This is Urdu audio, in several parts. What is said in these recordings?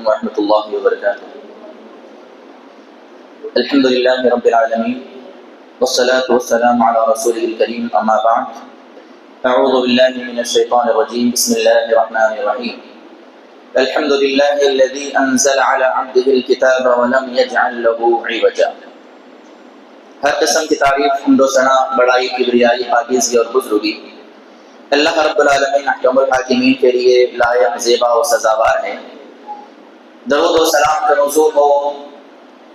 علیکم ورحمۃ اللہ وبرکاتہ۔ الحمد للہ رب العالمین والصلاة والسلام علی رسولہ الکریم، اما بعد، اعوذ باللہ من الشیطان الرجیم، بسم اللہ الرحمن الرحیم۔ الحمد للہ الذی انزل علی عبدہ الکتاب ولم یجعل لہ عوجا۔ ہر قسم کی تعریف، حمد و ثنا، بڑائی، کبریائی، پاکیزگی اور بزرگی اللہ رب العالمین احکم الحاکمین کے لیے لائق، زیبا و سزاوار ہے۔ درود و سلام کا نزول ہو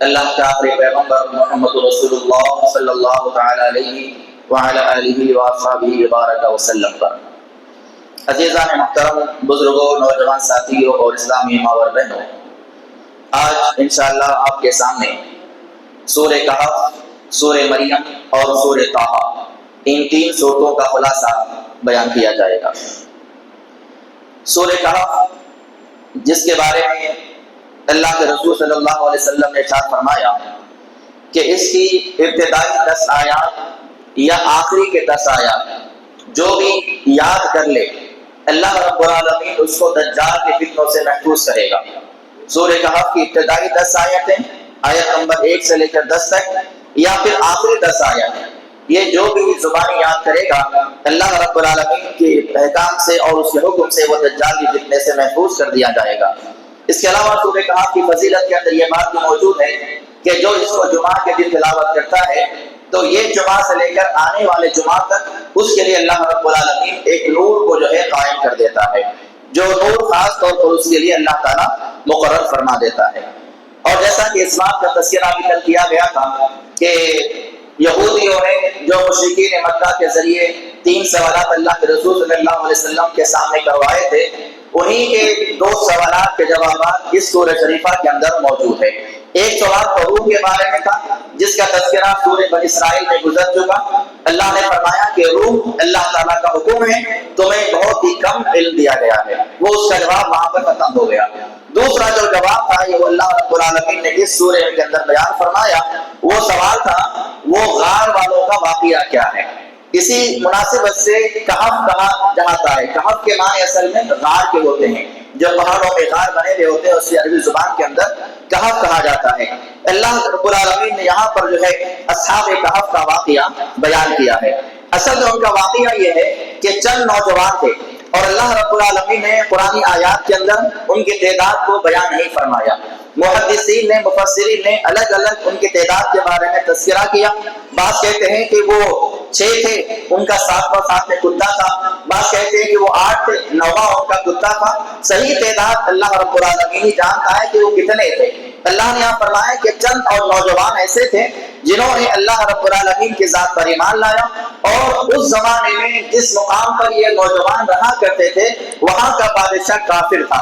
اللہ کے آخری پیغمبر محمد رسول اللہ صلی اللہ تعالی علیہ وعلی آلہ واصحابہ وبارک وسلم پر۔ عزیزان محترم، بزرگوں، نوجوان ساتھیوں اور اسلامی ماں اور بہنوں، آج انشاءاللہ آپ کے سامنے سورہ کہف، سورہ مریم اور سورہ طٰہٰ، ان تین سورتوں کا خلاصہ بیان کیا جائے گا۔ سورہ کہف، جس کے بارے میں اللہ کے رسول صلی اللہ علیہ وسلم نے ارشاد فرمایا کہ اس کی ابتدائی 10 آیات یا آخری کے 10 آیات جو بھی یاد کر لے، اللہ رب العالمین اس کو دجال کے فتنوں سے محفوظ کرے گا۔ سورہ کہف کی ابتدائی 10 آیتیں، آیت نمبر 1 سے لے کر 10 تک، یا پھر آخری 10 آیتیں، یہ جو بھی زبانی یاد کرے گا، اللہ رب العالمین کے احکام سے اور اس کے حکم سے وہ دجال کی فتنے سے محفوظ کر دیا جائے گا۔ اس کے علاوہ سورہ کہف کی فضیلت کے اندر یہ بات بھی موجود ہے کہ جو اس کو جمعہ کے دن تلاوت کرتا ہے تو یہ جمعہ سے لے کر آنے والے جمعہ تک اس کے لیے اللہ رب العالمین ایک نور کو جو ہے قائم کر دیتا ہے، جو نور خاص طور پر اس کے لیے اللہ تعالیٰ مقرر فرما دیتا ہے۔ اور جیسا کہ اس بات کا تذکرہ بھی کل کیا گیا تھا کہ یہودیوں نے جو مشرکین مکہ کے ذریعے 3 سوالات اللہ کے رسول صلی اللہ علیہ وسلم کے سامنے کروائے تھے، انہی کے 2 سوالات کے جوابات اس سورہ شریفہ کے اندر موجود ہے۔ ایک سوال تو روح کے بارے میں تھا، جس کا تذکرہ سورہ بنی اسرائیل میں گزر چکا۔ اللہ نے فرمایا کہ روح اللہ تعالیٰ کا حکم ہے، تمہیں بہت ہی کم علم دیا گیا ہے، وہ اس کا جواب وہاں پر ختم ہو گیا۔ دوسرا جو جواب تھا یہ اللہ رب العالمین نے اس سورہ کے اندر بیان فرمایا، وہ سوال تھا وہ غار والوں کا واقعہ کیا ہے۔ اسی مناسبت سے کہف کہا جاتا ہے۔ کہف کے معنی اصل میں غار کے ہوتے ہیں، جو پہاڑوں میں غار بنے ہوئے ہوتے ہیں، اس کی عربی زبان کے اندر کہف کہا جاتا ہے۔ اللہ رب العالمین نے یہاں پر جو ہے اصحاب کہف کا واقعہ بیان کیا ہے۔ اصل میں ان کا واقعہ یہ ہے کہ چند نوجوان تھے اور اللہ رب العالمین نے قرآنی آیات کے اندر ان کی تعداد کو بیان نہیں فرمایا۔ محدثین نے، مفسرین نے الگ الگ ان کی تعداد کے بارے میں تذکرہ کیا۔ بعض کہتے ہیں کہ وہ 6 تھے، ان کا 7واں ساتھ میں کتا تھا، بعض کہتے ہیں کہ وہ 8 تھے، 9واں ان کا کتا تھا۔ صحیح تعداد اللہ رب العالمین ہی جانتا ہے کہ وہ کتنے تھے۔ اللہ نے یہاں فرمایا کہ چند اور نوجوان ایسے تھے جنہوں نے اللہ رب العالمین کی ذات پر ایمان لایا، اور اس زمانے میں جس مقام پر یہ نوجوان رہا کرتے تھے وہاں کا بادشاہ کافر تھا۔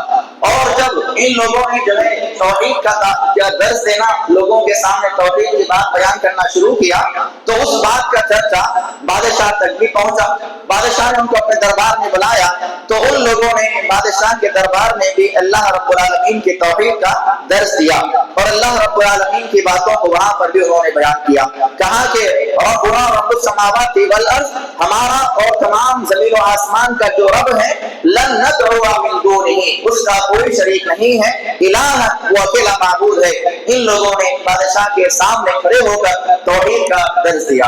اور جب ان لوگوں نے جو ہے توحید کا درس دینا، لوگوں کے سامنے توحید کی بات بیان کرنا شروع کیا، تو اس بات کا چرچا بادشاہ تک بھی پہنچا۔ بادشاہ نے ان کو اپنے دربار میں بلایا تو ان لوگوں نے بادشاہ کے دربار میں بھی اللہ رب العالمین کی توحید کا درس دیا، اور اللہ رب العالمین کی باتوں کو وہاں پر بھی انہوں نے بیان کیا۔ کہا کہ ربنا رب السماوات والارض، ہمارا اور تمام زمین و آسمان کا جو رب ہے، لن ندعو من دونہ، اس کا کوئی شریک نہیں ہے، الہ، وہ اکیلا معبود ہے۔ ان لوگوں نے بادشاہ کے سامنے کھڑے ہو کر توحید کا درس دیا۔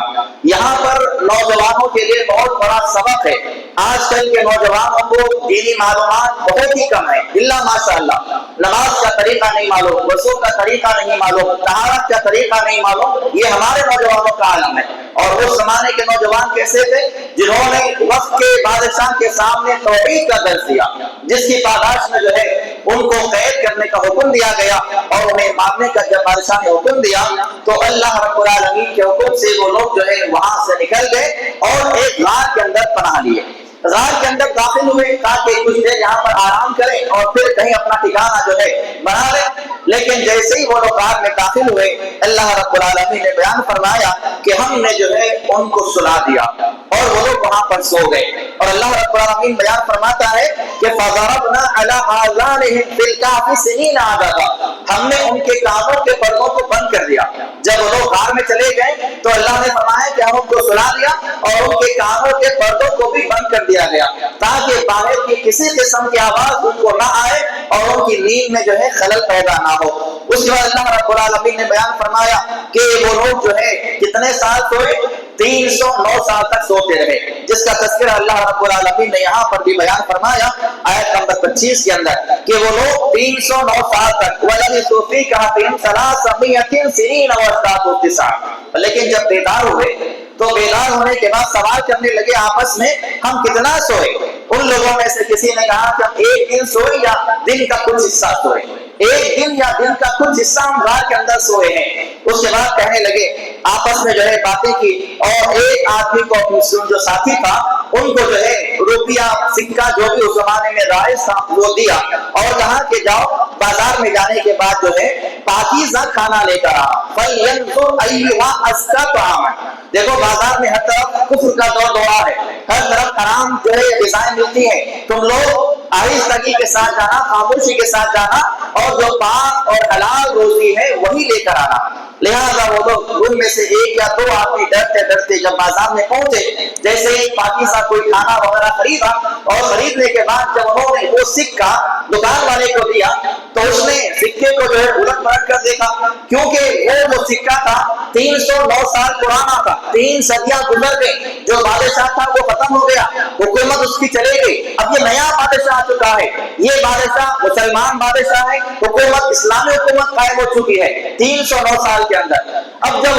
یہاں پر نوجوانوں کے لیے بہت بڑا سبق ہے۔ آج کل کے نوجوانوں کو دینی معلومات بہت ہی کم ہے، الا ماشاء اللہ۔ نماز کا طریقہ نہیں معلوم، وضو کا طریقہ نہیں معلوم، طہارت کا طریقہ نہیں معلوم، یہ ہمارے نوجوانوں کا عالم ہے۔ اور اس زمانے کے نوجوان کیسے تھے؟ جنہوں نے وقت کے بادشاہ کے سامنے توحید کا درس دیا، جس کی پاداش میں جو ہے ان کو قید کرنے کا حکم دیا گیا، اور انہیں مارنے کا جب بادشاہ نے حکم دیا تو اللہ رب العالمین کے حکم سے وہ لوگ جو ہے وہاں سے نکل گئے اور ایک غار کے اندر پناہ لیے۔ غار کے اندر داخل ہوئے تاکہ کچھ دیر یہاں پر آرام کریں اور پھر کہیں اپنا ٹھکانہ جو ہے بنا لیں۔ لیکن جیسے ہی وہ لوگ غار میں داخل ہوئے، اللہ رب العالمین نے بیان فرمایا کہ ہم نے جو ہے ان کو سلا دیا اور وہ لوگ وہاں پر سو گئے۔ اور اللہ رب العالمین بیان فرماتا ہے کہ فَضَرَبْنَا عَلَىٰ آذَانِهِمْ فِي الْكَهْفِ سِنِينَ عَدَدًا، ہم نے ان کے کانوں کے پردوں کو بند کر دیا۔ جب وہ لوگ غار میں چلے گئے تو اللہ نے فرمایا کہ ہم ان کو سلا دیا اور ان کے کانوں کے پردوں کو بھی بند کر دیا گیا، تاکہ باہر کی کسی قسم کی آواز ان کو نہ آئے اور ان کی نیند میں جو ہے خلل پیدا نہ ہو۔ اس کے بعد اللہ رب العالمین نے بیان فرمایا کہ وہ لوگ جو ہے کتنے سال سوئے؟ 309 سال تک سوتے رہے، جس کا تذکرہ اللہ رب العالمین نے یہاں پر بھی بیان فرمایا آیت نمبر 25 کے اندر کہ وہ لوگ 309 سال تک وَلَبِثُوا فِي كَهْفِهِمْ 300 سِنِينَ وَازْدَادُوا تِسْعًا، لیکن جب بیدار ہوئے تو بیدار ہونے کے بعد سوال کرنے لگے آپس میں ہم کتنا سوئے؟ ان لوگوں میں سے کسی نے کہا کہ ہم ایک دن سوئے یا دن کا کچھ حصہ سوئے، ایک دن یا دن کا کچھ حصہ ہم رات کے اندر سوئے ہیں۔ اس کے بعد کہنے لگے آپس میں جو ہے باتیں کی، اور ایک آدمی کو جو ساتھی تھا ان کو جو ہے روپیہ سکہ جو بھی اس زمانے میں رائج تھا وہ دیا اور کہا کہ جاؤ بازار میں جانے کے بعد جو ہے پاکیزہ کھانا لے کر آؤ، فَلْيَنْظُرْ أَيُّهَا أَزْكَىٰ طَعَامًا۔ دیکھو بازار میں ہر طرف کفر کا دور دورہ ہے، ہر طرف حرام جو ہے غذائیں ملتی ہیں، تم لوگ آہستگی کے ساتھ جانا، خاموشی کے ساتھ جانا، اور جو پاک اور حلال روزی ہے وہی لے کر آنا۔ لہذا وہ لوگ ان میں سے ایک یا دو آدمی ڈرتے ڈرتے جب بازار میں پہنچے، جیسے ہی پاکیزہ کوئی کھانا وغیرہ خریدا، اور خریدنے کے بعد جب انہوں نے وہ سکہ دکان والے کو دیا تو اس نے سکے کو جو ہے الٹ پلٹ کر دیکھا، کیونکہ وہ جو سکہ تھا 309 سال پرانا تھا، 3 صدیاں گزر گئی، جو بادشاہ تھا وہ ختم ہو گیا، حکومت اس کی چلے گئی، اب یہ نیا بادشاہ آ چکا ہے، یہ بادشاہ مسلمان بادشاہ ہے، حکومت اسلامی حکومت قائم ہو چکی ہے 309 سال کے اندر۔ اب جب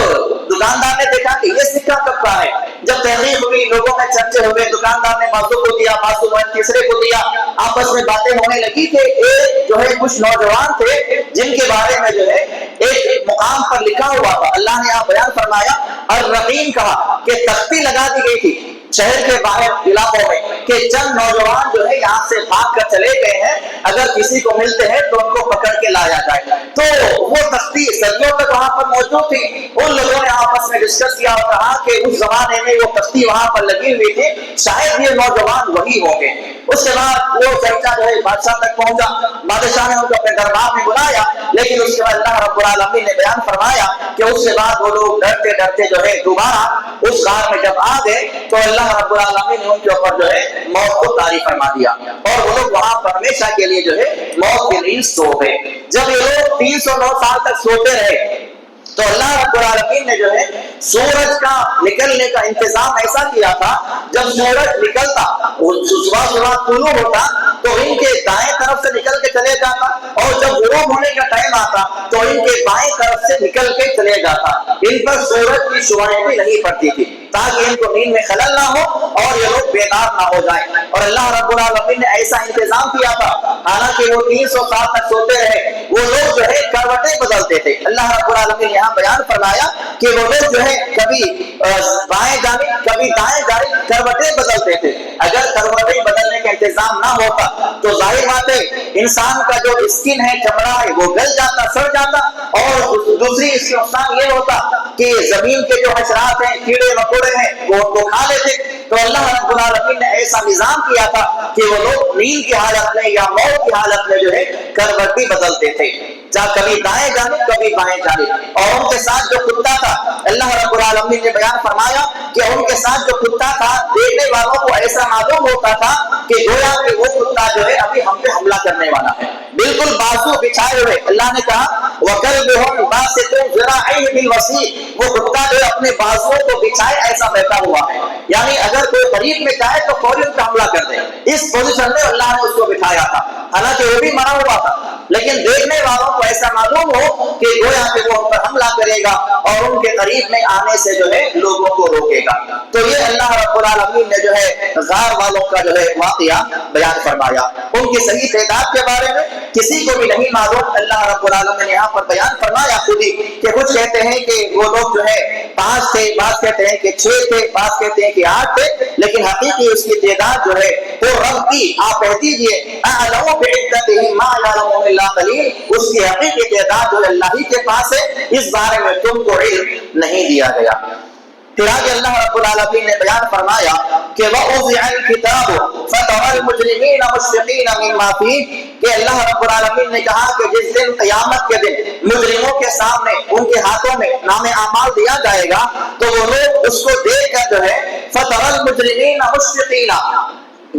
دکاندار نے دیکھا کہ یہ سکہ کب کا ہے، جب تحقیق ہوئی، لوگوں میں چرچے ہوئے، دکاندار نے بازو کو دیا، بازو میں تیسرے کو دیا، آپس میں باتیں ہونے لگی کہ ایک جو ہے کچھ نوجوان تھے جن کے بارے میں جو ہے ایک مقام پر لکھا ہوا تھا، اللہ نے یہاں بیان فرمایا الرقیم کہا کہ تختی لگا دی گئی تھی شہر کے باہر علاقوں میں کہ چند نوجوان جو ہے یہاں سے بھاگ کر چلے گئے ہیں، اگر کسی کو ملتے ہیں تو ان کو پکڑ کے لایا جائے۔ تو وہ تختی صدیوں تک وہاں پر موجود تھی، ان لوگوں نے آپس میں ڈسکس کیا اور کہا کہ اس زمانے میں وہ تختی وہاں پر لگی ہوئی تھی، شاید یہ نوجوان وہی ہوں گے۔ اس کے بعد وہ چرچا جو ہے بادشاہ تک پہنچا، بادشاہ نے ان کو اپنے دربار میں بلایا، لیکن اس کے بعد اللہ رب العالمین نے بیان فرمایا کہ اس کے بعد وہ لوگ ڈرتے ڈرتے جو ہے دوبارہ اس غار میں جب آ گئے تو اللہ رب العالمین نے ان کے اوپر جو ہے موت کو طاری فرما دیا، اور وہ لوگ وہاں پر ہمیشہ کے لیے جو ہے موت کی نیند سو گئے۔ جب یہ لوگ 309 سال تک سوتے رہے تو اللہ رب العالمین نے جو ہے سورج کا نکلنے کا انتظام ایسا کیا تھا، جب سورج نکلتا صبح صبح طلوع ہوتا تو ان کے دائیں طرف سے نکل کے چلے جاتا، اور جب غروب ہونے کا ٹائم آتا تو ان کے بائیں طرف سے نکل کے چلے جاتا، ان پر سورج کی شعاعیں بھی نہیں پڑتی تھی تاکہ ان کو نیند میں خلل نہ ہو اور یہ لوگ بیدار نہ ہو جائیں۔ اور اللہ رب العالمین نے ایسا انتظام کیا تھا، حالانکہ وہ 300 سال تک سوتے رہے، وہ لوگ جو ہے کروٹیں بدلتے تھے۔ اللہ رب العالمین یہاں بیان فرمایا کہ وہ لوگ جو ہے کبھی بائیں جانب کبھی دائیں جانب کروٹیں بدلتے تھے۔ اگر کروٹیں بدلنے کا انتظام نہ ہوتا تو ظاہر بات ہے انسان کا جو اسکن ہے، چمڑا ہے، وہ گل جاتا، سڑ جاتا، اور دوسری اس کا نقصان یہ ہوتا کہ زمین کے جو حشرات ہیں، کیڑے مکوڑے ہیں، وہ ان کو کھا لیتے۔ تو اللہ رب العالمین نے ایسا نظام کیا تھا کہ وہ لوگ نیند کی حالت میں یا موت کی حالت میں جو ہے کروٹیں بدلتے تھے، کبھی دائیں جانب کبھی بائیں جانب۔ اور ان کے ساتھ جو کتا تھا، اللہ رب العالمین نے بیان فرمایا کہ ان کے ساتھ جو کتا تھا، دیکھنے والوں کو ایسا معلوم ہوتا تھا کہ گویا کہ وہ کتا جو ہے ابھی ہم پہ حملہ کرنے والا ہے، بالکل بازو بچھائے ہوئے۔ اللہ نے کہا وَكَلْبُهُمْ بَاسِطٌ ذِرَاعَيْهِ بِالْوَصِيدِ، وہ کتا جو اپنے بازوؤں کو بچھائے ایسا بیٹھا ہوا ہے، یعنی اگر کوئی قریب میں جائے تو فوراً ان پہ حملہ کر دے۔ اس پوزیشن میں اللہ نے اس کو بٹھایا تھا، حالانکہ وہ بھی مرا ہوا تھا، لیکن دیکھنے والوں کو ایسا معلوم ہو کہ گویا کہ وہ ان پر حملہ کرے گا اور ان کے قریب میں آنے سے جو ہے لوگوں کو روکے گا۔ تو یہ اللہ رب العالمین نے جو ہے غار والوں کا جو ہے واقعہ بیان فرمایا۔ ان کی صحیح تعداد کے بارے میں کسی کو بھی نہیں معلوم، اللہ رب العالمین نے یہاں پر بیان فرمایا خود ہی کہ کچھ کہتے ہیں کہ وہ لوگ جو ہے 5 تھے، بعض کہتے ہیں کہ 6 تھے، بعض کہتے ہیں کہ 8 تھے، لیکن حقیقی اس کی تعداد جو ہے وہ رب کی، آپ کہہ دیجئے اعلم بعدتہم ما یعلمہم الا قلیل، اس کی حقیقی تعداد جو اللہ ہی کے پاس ہے، اس بارے میں تم کو علم نہیں دیا گیا۔ پھر آگے اللہ رب العالمین نے بیان فرمایا کہ وَأُوضِعَ الْكِتَابُ فَتَرَى الْمُجْرِمِينَ مُشْفِقِينَ مِمَّا فِيهِ، کہ اللہ رب العالمین نے کہا کہ جس دن قیامت کے دن مجرموں کے سامنے ان کے ہاتھوں میں نام اعمال دیا جائے گا تو وہ لوگ اس کو دیکھ کر جو ہے فَتَرَى الْمُجْرِمِينَ مُشْفِقِينَ،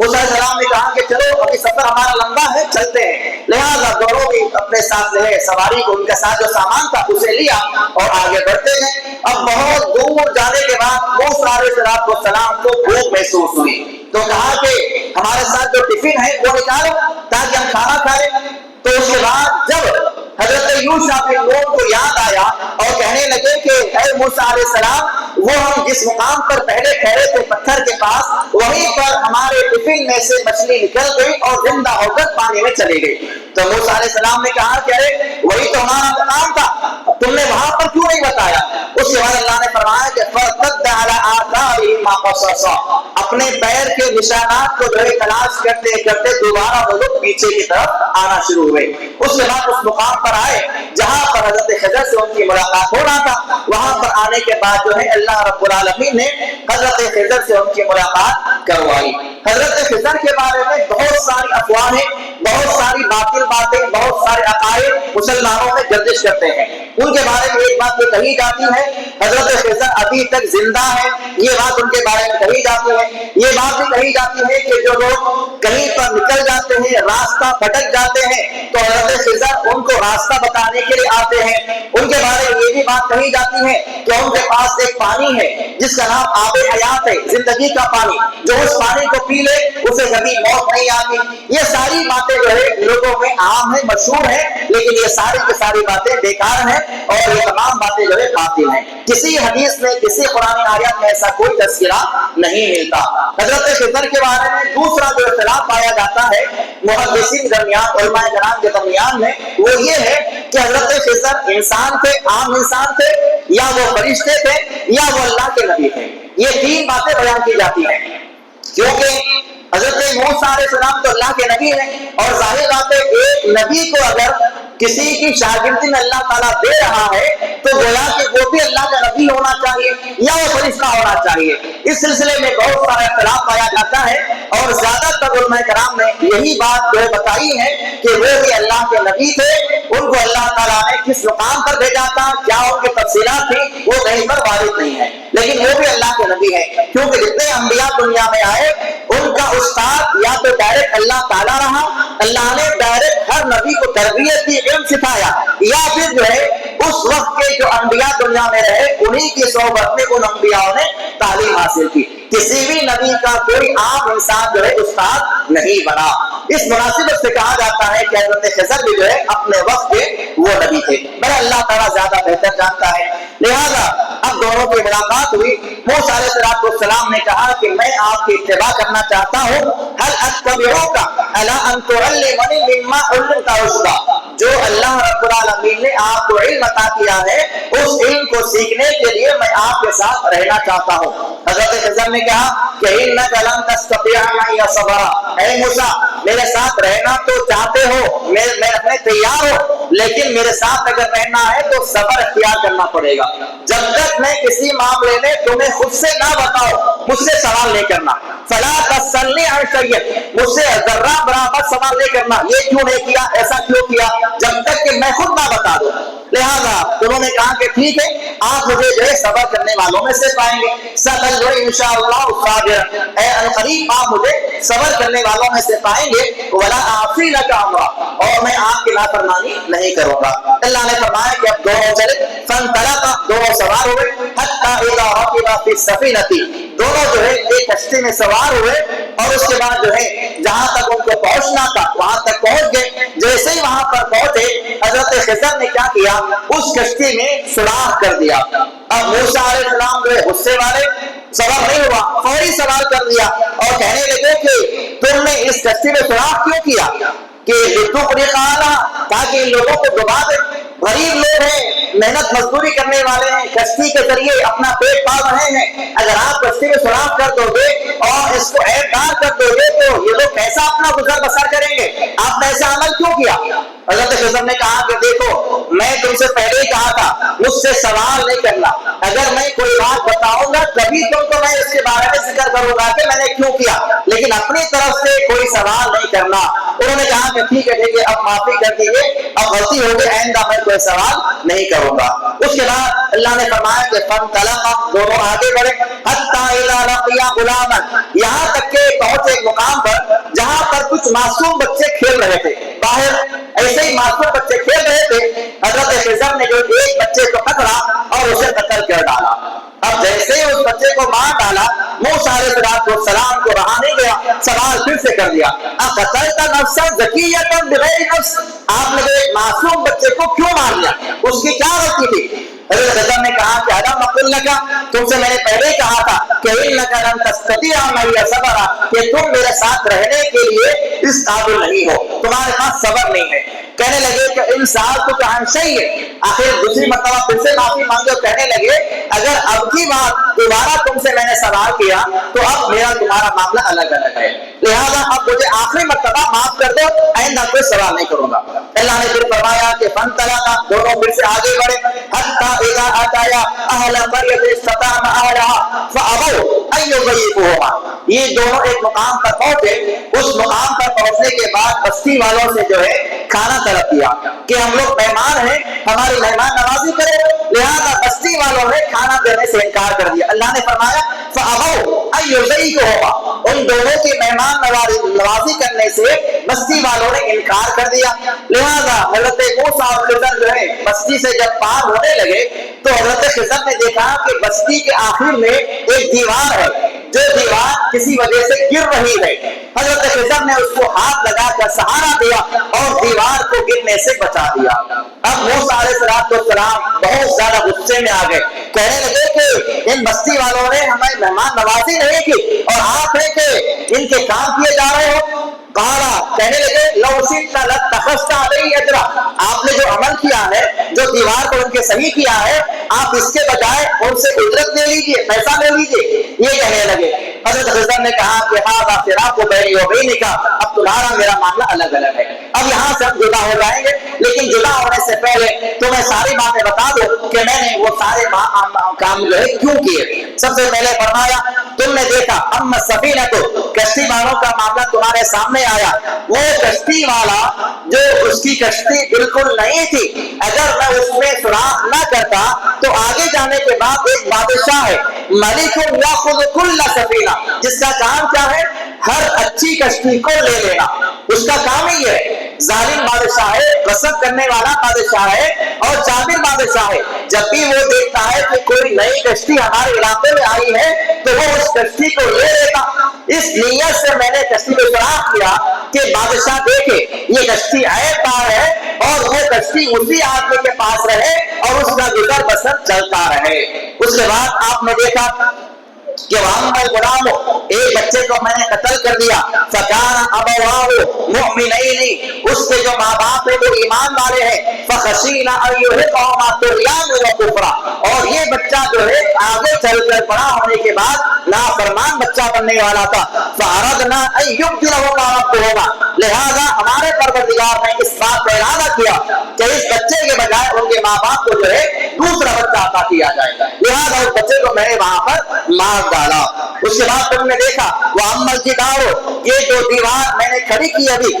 موسیٰ علیہ السلام نے کہا کہ چلو ابھی سفر ہمارا لمبا ہے، چلتے ہیں، لہٰذا دونوں بھی اپنے ساتھ لے سواری کو، ان کے ساتھ جو سامان تھا اسے لیا اور آگے بڑھتے ہیں۔ اب بہت دور جانے کے بعد موسیٰ علیہ السلام کو بھوک محسوس ہوئی، تو کہا کہ ہمارے ساتھ جو ٹفن ہے وہ نکالو تاکہ ہم کھانا کھائیں۔ تو اس کے بعد جب حضرت یوشع بن نون کو یاد آیا اور کہنے لگے کہ اے موسیٰ علیہ السلام، وہ ہم جس مقام پر پہلے ٹھہرے تھے پتھر کے پاس، وہیں پر ہمارے ٹفن میں سے مچھلی نکل گئی اور زندہ ہو کر پانی میں چلی گئی۔ تو موسیٰ علیہ السلام نے کہا کہ ارے وہی تو ہمارا مقام تھا، تم نے وہاں پر کیوں نہیں بتایا؟ اس کے بعد اللہ نے فرمایا کہ فَارْتَدَّ عَلَىٰ آثَارِهِمَا قَصَصًا، اپنے پیر کے نشانات کو جو ہے تلاش کرتے کرتے دوبارہ وہ لوگ پیچھے کی طرف آنا شروع ہوئے۔ اس کے بعد اس مقام پر آئے جہاں پر حضرت خضر سے ان کی ملاقات ہونا تھا۔ وہاں پر آنے کے بعد جو ہے اللہ رب العالمین نے حضرت خضر سے ان کی ملاقات کروائی۔ حضرت خضر کے بارے میں بہت ساری افواہیں، بہت ساری باطل باتیں، بہت سارے عقائد مسلمانوں میں گردش کرتے ہیں۔ ان کے بارے میں ایک بات یہ کہی جاتی ہے حضرت خضر ابھی تک زندہ ہے، یہ بات ان کے بارے میں کہی جاتی ہے۔ یہ بات بھی کہی جاتی ہے کہ جو لوگ کہیں پر نکل جاتے ہیں، راستہ بھٹک جاتے ہیں، تو حضرت خضر ان کو راستہ بتانے کے لیے آتے ہیں۔ ان کے بارے میں یہ بھی بات کہی جاتی ہے کہ ان کے پاس ایک پانی ہے جس کا نام آب حیات ہے، زندگی کا پانی، جو اس پانی کو پی لے اسے کبھی موت نہیں آتی۔ یہ ساری باتیں جو ہے لوگوں میں عام ہیں، مشہور ہیں، لیکن یہ ساری کی ساری باتیں بیکار ہیں اور یہ تمام باتیں جو ہے باطل ہیں۔ کسی حدیث میں، کسی قرآن آیات میں ایسا کوئی تذکرہ نہیں ملتا۔ حضرت خضر کے بارے میں دوسرا جو اختلاف پایا جاتا ہے محدثین درمیان، علماء کرام کے درمیان میں، وہ یہ ہے کہ حضرت خضر انسان تھے، عام انسان تھے، یا وہ فرشتے تھے، یا وہ اللہ کے نبی تھے۔ یہ تین باتیں بیان کی جاتی ہیں، کیونکہ حضرت موسیٰ علیہ السلام تو اللہ کے نبی ہیں، اور ظاہر بات ہے ایک نبی کو اگر کسی کی شاگردی میں اللہ تعالیٰ دے رہا ہے تو گویا کہ وہ بھی اللہ کا نبی ہونا چاہیے یا وہ فرشتہ ہونا چاہیے۔ اس سلسلے میں بہت سارا اختلاف پایا جاتا ہے، اور زیادہ تر علماء کرام نے یہی بات جو بتائی ہے کہ وہ بھی اللہ کے نبی تھے، ان کو اللہ تعالیٰ نے کس مقام پر بھیجا تھا، کیا ان کی تفصیلات تھی، وہ کہیں پر وارد نہیں ہے، لیکن وہ بھی اللہ کے نبی ہے، کیونکہ جتنے انبیاء دنیا میں آئے ان کا استاد یا تو ڈائریکٹ اللہ تعالیٰ رہا، اللہ نے ڈائریکٹ ہر نبی کو تربیت دی، علم سکھایا، یا پھر جو ہے اس وقت کے جو انبیاء دنیا میں رہے انہی کی صحبت میں ان انبیاء نے تعلیم حاصل کی۔ کسی بھی نبی کا کوئی عام انسان جو ہے استاد نہیں بنا۔ اس مناسبت سے کہا جاتا ہے کہ حضرت خضر بھی جو ہے اپنے وقت کے وہ نبی تھے، مگر اللہ تعالیٰ زیادہ بہتر جانتا ہے۔ لہذا اب دونوں کی ملاقات ہوئی۔ موسیٰ علیہ السلام نے کہا کہ میں آپ کی اتباع کرنا چاہتا ہوں، هل اتبعوک علی ان تعلمنی مما علمت رشدا، جو اللہ رب العالمین نے آپ کو علم عطا کیا ہے اس علم کو سیکھنے کے لیے میں آپ کے ساتھ رہنا چاہتا ہوں۔ حضرت خضر نے کہا کہ انک لن تستطیع معی صبرا، اے موسیٰ میرے ساتھ رہنا تو چاہتے ہو، میں رہنے تیار ہوں، لیکن میرے ساتھ اگر رہنا ہے تو صبر اختیار کرنا پڑے گا۔ جب تک میں کسی معاملے میں تمہیں خود سے نہ بتاؤ، مجھ سے سوال نہیں کرنا، فلا تسألنی عن شیء، مجھ سے ذرہ برابر سوال نہیں کرنا، یہ کیوں نہیں کیا، ایسا کیوں کیا، جب تک کہ میں خود نہ بتا دوں۔ لہذا انہوں نے کہا کہ ٹھیک ہے، آپ مجھے جو ہے صبر کرنے والوں میں سے پائیں گے، سأجد انشاءاللہ صابرا، اے القریب آپ مجھے صبر کرنے والوں میں سے پائیں گے، ولا اعصی لک امرا، اور میں آپ کی نافرمانی نہیں کروں گا۔ اللہ نے فرمایا کہ اب دونوں چلے، فانطلقا، دونوں سوار ہوئے، حتی اذا رکبا فی السفینہ، دونوں جو ہے ایک کشتی میں سوار ہوئے، اور اس کے بعد جو ہے جہاں تک ان کو پہنچنا تھا وہاں تک پہنچ گئے۔ جیسے ہی وہاں پر پہنچے حضرت خضر نے کیا کیا، اس کشتی میں سوراخ کر دیا۔ اب موسیٰ علیہ السلام جو ہے غصے والے، صبر نہیں ہوا، فوری سوال کر دیا اور کہنے لگے کہ تم نے اس کشتی میں سوراخ کیوں کیا، کہ تاکہ ان لوگوں کو ڈبا دے، غریب لوگ ہیں، محنت مزدوری کرنے والے ہیں، کشتی کے ذریعے اپنا پیٹ پال رہے ہیں، اگر آپ کشتی میں سوراخ کر دو گے اور اس کو عیب دار کر دو گے تو یہ لوگ کیسا اپنا گزر بسر کریں گے، آپ نے ایسا عمل کیوں کیا؟ حضرت خضر نے کہا کہ دیکھو میں تم سے پہلے ہی کہا تھا مجھ سے سوال نہیں کرنا، اگر میں کوئی بات بتاؤں گا تبھی تم کو میں اس کے بارے میں ذکر کروں گا کہ میں نے کیوں کیا، لیکن اپنی طرف سے کوئی سوال نہیں کرنا۔ انہوں نے کہا کہ ٹھیک ہے اب معافی کر دیجیے، اب غلطی ہو گئی، آئندہ میں کوئی سوال نہیں کروں گا۔ اس کے بعد اللہ نے فرمایا کہ فانطلقا، دونوں آگے بڑھے، حتی اذا لقیا غلاما، یہاں تک کہ پہنچے ایک مقام پر جہاں پر کچھ معصوم بچے کھیل رہے تھے، باہر ایسے ہی معصوم بچے کھیل رہے تھے۔ حضرت خضر نے جو ایک بچے کو پکڑا اور اسے قتل کر ڈالا۔ اب جیسے ہی اس بچے کو مار ڈالا، موسیٰ علیہ السلام کو رہا نہیں گیا، سوال پھر سے کر دیا، اقتلت نفسا زکیۃ بغیر نفس، آپ نے ایک معصوم بچے کو کیوں مار دیا، اس کی کیا غلطی تھی؟ حضرت خضر نے کہا کہ الم اقل لک، تم سے میں نے پہلے ہی کہا تھا کہ انک لن تستطیع معی صبرا، کہ تم میرے ساتھ رہنے کے لیے اس قابل نہیں ہو، تمہارے پاس صبر نہیں ہے۔ کہنے لگے کہ ان سال تو کہاں صحیح ہے، آخر دوسری مرتبہ پھر سے معافی مانگے اور کہنے لگے اگر اب کی بات دوبارہ تم سے میں نے سوال کیا تو اب میرا تمہارا معاملہ الگ الگ ہے، لہذا اب مجھے آخری مرتبہ معاف کر دو، آئندہ کوئی سوال نہیں کروں گا۔ اللہ نے پھر فرمایا کہ فانطلقا، دونوں پھر سے آگے بڑھے، حتی اذا اتایا اہل قریۃ استطعما اہلها فابوا ان یضیفوهما، یہ دونوں ایک مقام پر پہنچے، اس مقام پر پہنچنے کے بعد بستی والوں سے جو ہے کھانا طلب کیا کہ ہم لوگ مہمان ہیں، ہماری مہمان نوازی کرے، لہذا بستی والوں نے کھانا دینے سے انکار کر دیا۔ اللہ نے فرمایا فابوا ان یضیفوهما، ان دونوں کی مہمان نوازی کرنے سے بستی والوں نے انکار کر دیا، لہذا حضرت موسیٰ اور خضر جو ہے بستی سے جب پار ہونے لگے تو حضرت خضر نے دیکھا کہ بستی کے آخر میں ایک دیوار ہے، جو دیوار کسی وجہ سے گر رہی ہے۔ حضرت خضر نے اس کو ہاتھ لگا کر سہارا دیا اور دیوار کو گرنے سے بچا دیا۔ اب موسیٰ علیہ السلام بہت زیادہ غصے میں آ گئے، کہنے لگے کہ ان بستی والوں نے ہمیں مہمان نوازی نہیں کی اور آپ ہیں کہ ان کے کام کیے جا رہے ہو۔ کہا، کہنے لگے لو شئت لاتخذت علیہ اجرا، آپ نے جو عمل کیا ہے، جو دیوار کو ان کے صحیح کیا ہے، آپ اس کے بجائے ان سے اجرت لے لیجیے، پیسہ لے لیجیے، یہ کہنے لگے۔ حضرت خضر نے کہا کہ ھذا فراق بینی و بینک، اب تمہارا میرا معاملہ الگ الگ ہے، اب یہاں سے ہم جدا ہو جائیں گے، لیکن جدا ہونے سے پہلے تمہیں ساری باتیں بتا دو کہ میں نے وہ سارے کام جو ہے کیوں کیے۔ سب سے پہلے فرمایا تم نے دیکھا اما السفینہ، تو کشتی والوں کا معاملہ تمہارے سامنے آیا، وہ کشتی والا جو اس کی کشتی بالکل نہیں تھی، اگر میں اس میں سراغ نہ کرتا تو آگے جانے کے بعد ایک بادشاہ ہے ملک یاخذ کل سفینہ، جس کا کام کیا ہے، ہر اچھی کشتی کو لے لینا، اس کا کام ہی ہے۔ ظالم بادشاہ ہے، غصب کرنے والا بادشاہ ہے اور جابر بادشاہ ہے، جب بھی وہ دیکھتا ہے کہ کوئی نئی کشتی ہمارے علاقے میں آئی ہے تو وہ اس کشتی کو لے لیتا۔ اس نیت سے میں نے کشتی کو سراغ کیا کہ بادشاہ دیکھے یہ کشتی عیب دار ہے اور وہ کشتی اسی آدمی کے پاس رہے اور اس کا گزر بسر چلتا رہے۔ اس کے بعد آپ نے دیکھا کہ غلام، ایک بچے کو میں نے قتل کر دیا، فکان ابواہ مؤمنین، اس کے جو ماں باپ ہیں وہ ایمان والے ہیں، فخشینا ان یرهقهما طغیانا وکفرا، اور یہ بچہ جو ہے آگے چل کر بڑا ہونے کے بعد نافرمان بچہ بننے والا تھا، فاردنا ان یبدلهما ربهما، لہذا ہمارے پروردگار نے اس بات کا ارادہ کیا کہ اس بچے کے بجائے ان کے ماں باپ کو جو ہے دوسرا بچہ عطا کیا جائے گا، لہذا اس بچے کو میں نے وہاں پر مار ڈالا۔ اس کے بعد تم نے دیکھا وہ عمل کی دارو، یہ جو دیوار میں نے کھڑی کی ابھی،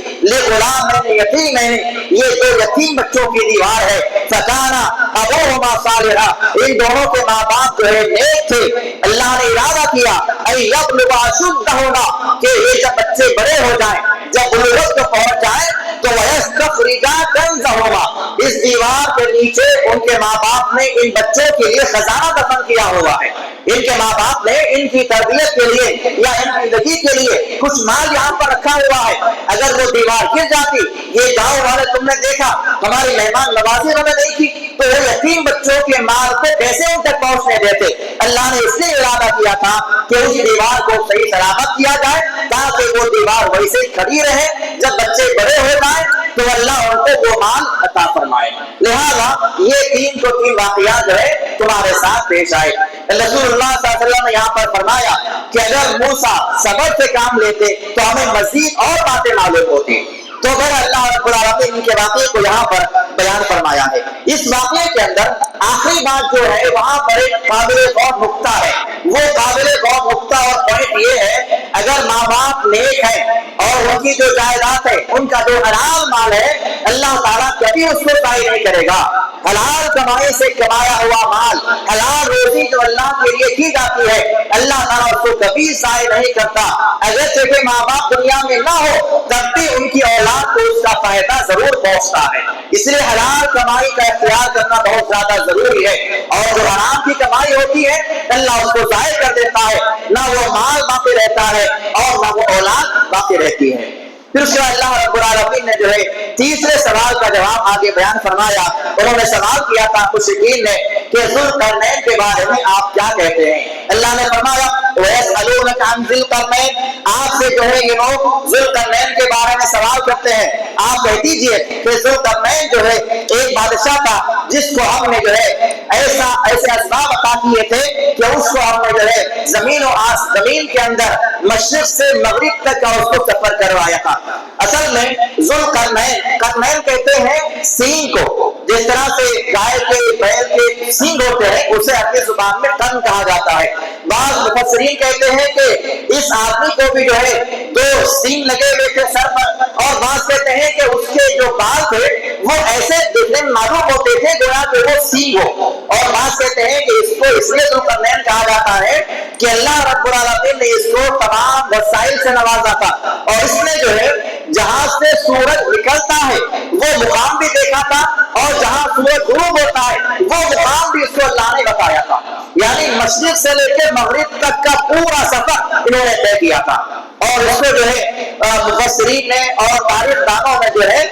غلام میں نے یتیم ہے، یہ دو یتیم بچوں کی دیوار ہے، فکانا ابوہما صالحا، ان دونوں کے ماں باپ جو ہے نیک تھے، اللہ نے ارادہ کیا ان یبلغا اشدہما، کہ یہ جب بچے بڑے ہو جائیں، جب بلوغت کو پہنچ جائیں تو ویستخرجا کنزہما، اس دیوار کے نیچے ان کے ماں باپ نے ان بچوں کے لیے خزانہ دفن کیا ہوا ہے، ان کے ماں باپ نے ان کی تربیت کے لیے یا ان کی زندگی کے لیے کچھ مال یہاں پر رکھا ہوا ہے، اگر وہ دیوار گر جاتی، یہ گاؤں والے تم نے دیکھا ہماری مہمان نوازی انہوں نے نہیں کی، تو وہ یتیم بچوں کے مال کو کیسے ان تک پہنچنے دیتے؟ اللہ نے اس لیے ارادہ کیا تھا کہ اس دیوار کو صحیح سلامت کیا جائے تاکہ وہ دیوار ویسے کھڑی رہے، جب بچے بڑے ہو جائیں تو اللہ ان کو وہ مال عطا فرمائے۔ لہذا یہ تین واقعات جو ہے تمہارے ساتھ پیش آئے۔ رسول اللہ صلی اللہ علیہ وسلم نے یہاں پر فرمایا کہ اگر موسیٰ صبر سے کام لیتے تو ہمیں مزید اور باتیں معلوم ہوتی، تو پھر اللہ رب العالمین ان کے واقعے کو یہاں پر بیان فرمایا ہے۔ اس واقعے کے اندر آخری بات جو ہے وہاں پر ایک قابل غور نقطہ ہے، وہ قابل غور نقطہ اور پوائنٹ یہ ہے، اگر ماں باپ نیک ہیں اور ان کی جو جائیداد ہے، ان کا جو حلال مال ہے، اللہ تعالیٰ کبھی اس کو ضائع نہیں کرے گا۔ حلال کمائی سے کمایا ہوا مال، حلال روزی جو اللہ کے لیے کی جاتی ہے، اللہ تعالیٰ اس کو کبھی ضائع نہیں کرتا۔ اگرچہ کہ ماں باپ دنیا میں نہ ہو تب بھی ان کی اولاد کو اس کا فائدہ ضرور پہنچتا ہے۔ اس لیے حلال کمائی کا اختیار کرنا بہت زیادہ ضروری ہے، اور جو حرام کی کمائی ہوتی ہے اللہ اس کو ضائع کر دیتا ہے، نہ وہ مال باقی رہتا ہے اور نہ وہ اولاد باقی رہتی ہے۔ پھر اس کے بعد اللہ رب العالمین نے جو ہے تیسرے سوال کا جواب آگے بیان فرمایا۔ انہوں نے سوال کیا تھا مشرکین نے کہ ذوالقرنین کے بارے میں آپ کیا کہتے ہیں؟ اللہ نے فرمایا وَيَسْأَلُونَكَ عَنْ ذِي الْقَرْنَيْنِ، آپ سے جو ہے یہ لوگ ذوالقرنین کے بارے میں سوال کرتے ہیں، آپ کہہ دیجئے کہ ذوالقرنین جو ہے ایک بادشاہ تھا جس کو ہم نے جو ہے ایسے اسباب عطا کیے تھے کہ اس کو ہم نے جو ہے زمین کے اندر مشرق سے مغرب تک کا اس کو سفر کروایا تھا۔ اصل میں ذوالقرنین، قرنین کہتے ہیں سینگ کو، جس طرح سے گائے کے بیل کے سینگ ہوتے ہیں اسے اپنی زبان میں قرن کہا جاتا ہے۔ بعض مفسرین کہتے ہیں کہ اس آدمی کو بھی جو ہے دو سینگ لگے ہوئے تھے سر پر، اور بعض کہتے ہیں کہ اس کے جو بال تھے وہ ایسے دیکھنے میں معلوم ہوتے تھے گویا کہ وہ سینگ ہو، اور بعض کہتے ہیں کہ اس کو اس لیے ذوالقرنین کہا جاتا ہے کہ اللہ رب العالمین نے اس کو تمام وسائل سے نوازا تھا، اور اس نے جو ہے جہاں سے سورج نکلتا ہے وہ مقام بھی دیکھا تھا، اور جہاں سورج غروب ہوتا ہے وہ مقام بھی اس کو اللہ نے بتایا تھا۔ یعنی مشرق سے لے کے مغرب تک کا پورا سفر انہوں نے طے کیا تھا، اور اس کو جو ہے مفسرین نے اور تاریخ دانوں نے جو ہے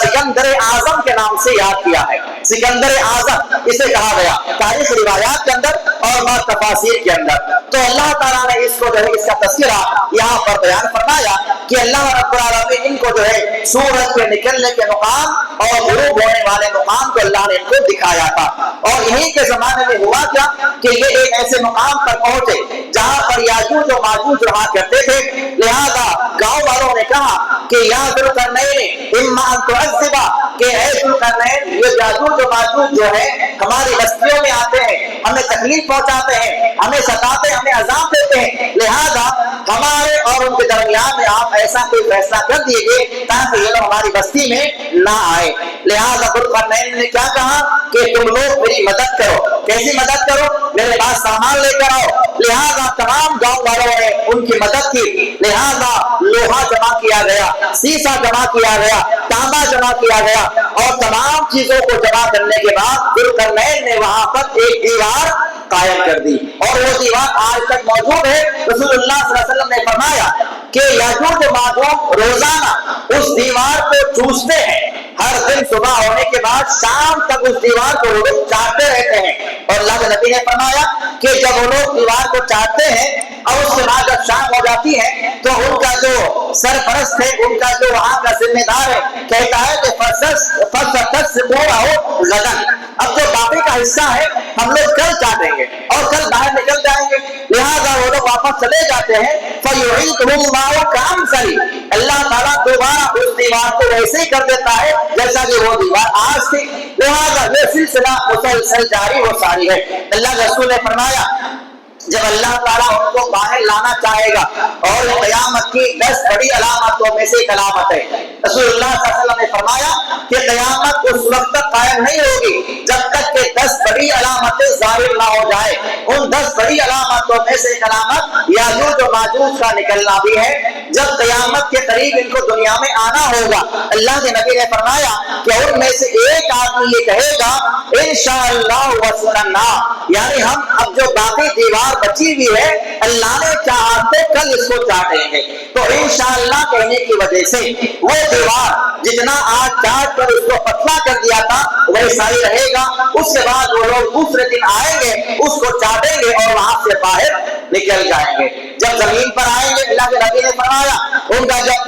سکندر اعظم کے نام سے یاد کیا ہے۔ سکندر اعظم اسے کہا گیا تاریخ روایات کے اندر اور بعض تفاسیر کے اندر۔ تو اللہ تعالیٰ نے اس کو جو ہے اس کا تذکرہ یہاں پر بیان فرمایا کہ اللہ رب العالمین ان کو جو ہے سورج کے نکلنے کے مقام اور غروب ہونے والے مقام کو اللہ نے ان کو دکھایا تھا، اور یہیں کے زمانے میں ہوا کیا کہ یہ ایک ایسے مقام پر پہنچے جہاں پر یاجوج و ماجوج رہا کرتے تھے، لہذا گاؤں والوں نے کہا کہ یا ذوالقرنین اما ان تعذب، کہ اے ذوالقرنین یہ یاجوج و ماجوج جو ہے ہماری بستیوں میں آتے ہیں، ہمیں تکلیف پہنچاتے ہیں، ہمیں ستاتے ہیں، ہمیں عذاب دیتے ہیں، لہذا ہمارے اور ان کے درمیان میں آپ ایسا کوئی فیصلہ کر دیجیے تاکہ یہ لوگ ہماری بستی میں نہ آئے۔ لہذا ذوالقرنین نے کیا کہا کہ تم لوگ میری مدد کرو۔ کیسی مدد کرو؟ میرے پاس سامان لے کر آؤ۔ لہذا تمام گاؤں والوں نے ان کی مدد کی، لہذا لوہا جمع کیا گیا، سیسا جمع کیا گیا، تانبا جمع کیا گیا، اور تمام چیزوں کو جمع کرنے کے بعد ذوالقرنین نے وہاں پر ایک دیوار قائم کر دی، اور وہ دیوار آج تک موجود ہے۔ رسول اللہ صلی اللہ علیہ وسلم نے فرمایا کہ یاجوج و ماجوج روزانہ اس دیوار کو چوستے ہیں، ہر دن صبح ہونے کے بعد شام تک اس دیوار کو وہ لوگ چاٹتے رہتے ہیں، اور اللہ کے نبی نے فرمایا کہ جب وہ لوگ دیوار کو چاٹتے ہیں اور اس کے بعد جب شام ہو جاتی ہے تو ان کا جو سرپرست ہے، ان کا جو وہاں کا ذمہ دار ہے، کہتا ہے کہ اب جو باقی کا حصہ ہے ہم لوگ کل چاٹیں گے اور کل باہر نکل جائیں گے۔ لہذا وہ لوگ واپس چلے جاتے ہیں، فَيُعِيدُهُمُ اللَّهُ كَأَمْثَلِ، اللہ تعالیٰ دوبارہ اس دیوار کو ویسے ہی کر دیتا ہے جیسا کہ وہ دیوار آج تھی۔ لہذا یہ سلسلہ مسلسل جاری و ساری ہے۔ اللہ کے رسول نے فرمایا جب اللہ تعالیٰ ان کو باہر لانا چاہے گا، اور قیامت کی 10 بڑی علامتوں میں سے ایک علامت ہے، رسول اللہ صلی اللہ علیہ وسلم نے فرمایا کہ قیامت اس وقت تک قائم نہیں ہوگی جب تک کہ 10 بڑی علامتیں ظاہر نہ ہو جائے۔ ان 10 بڑی علامتوں میں سے ایک علامت یاجوج و ماجوج کا نکلنا بھی ہے۔ جب قیامت کے قریب ان کو دنیا میں آنا ہوگا، اللہ کے نبی نے فرمایا کہ ان میں سے ایک آدمی یہ کہے گا انشاءاللہ وسلنا، یعنی ہم اب جو باقی دیوار بچی ہوئی ہے اللہ نے چاہا تو کل اس کو چاٹیں گے۔ تو انشاءاللہ کہنے کی وجہ سے وہ دیوار جتنا آج چاٹ کر اس کو پتلا کر دیا تھا ویسا ہی رہے گا۔ اس کے بعد وہ لوگ دوسرے دن آئیں گے، اس کو چاٹیں گے اور وہاں سے باہر نکل جائیں گے۔ جب زمین پر آئیں گے، اللہ کے نبی نے فرمایا ان کا جب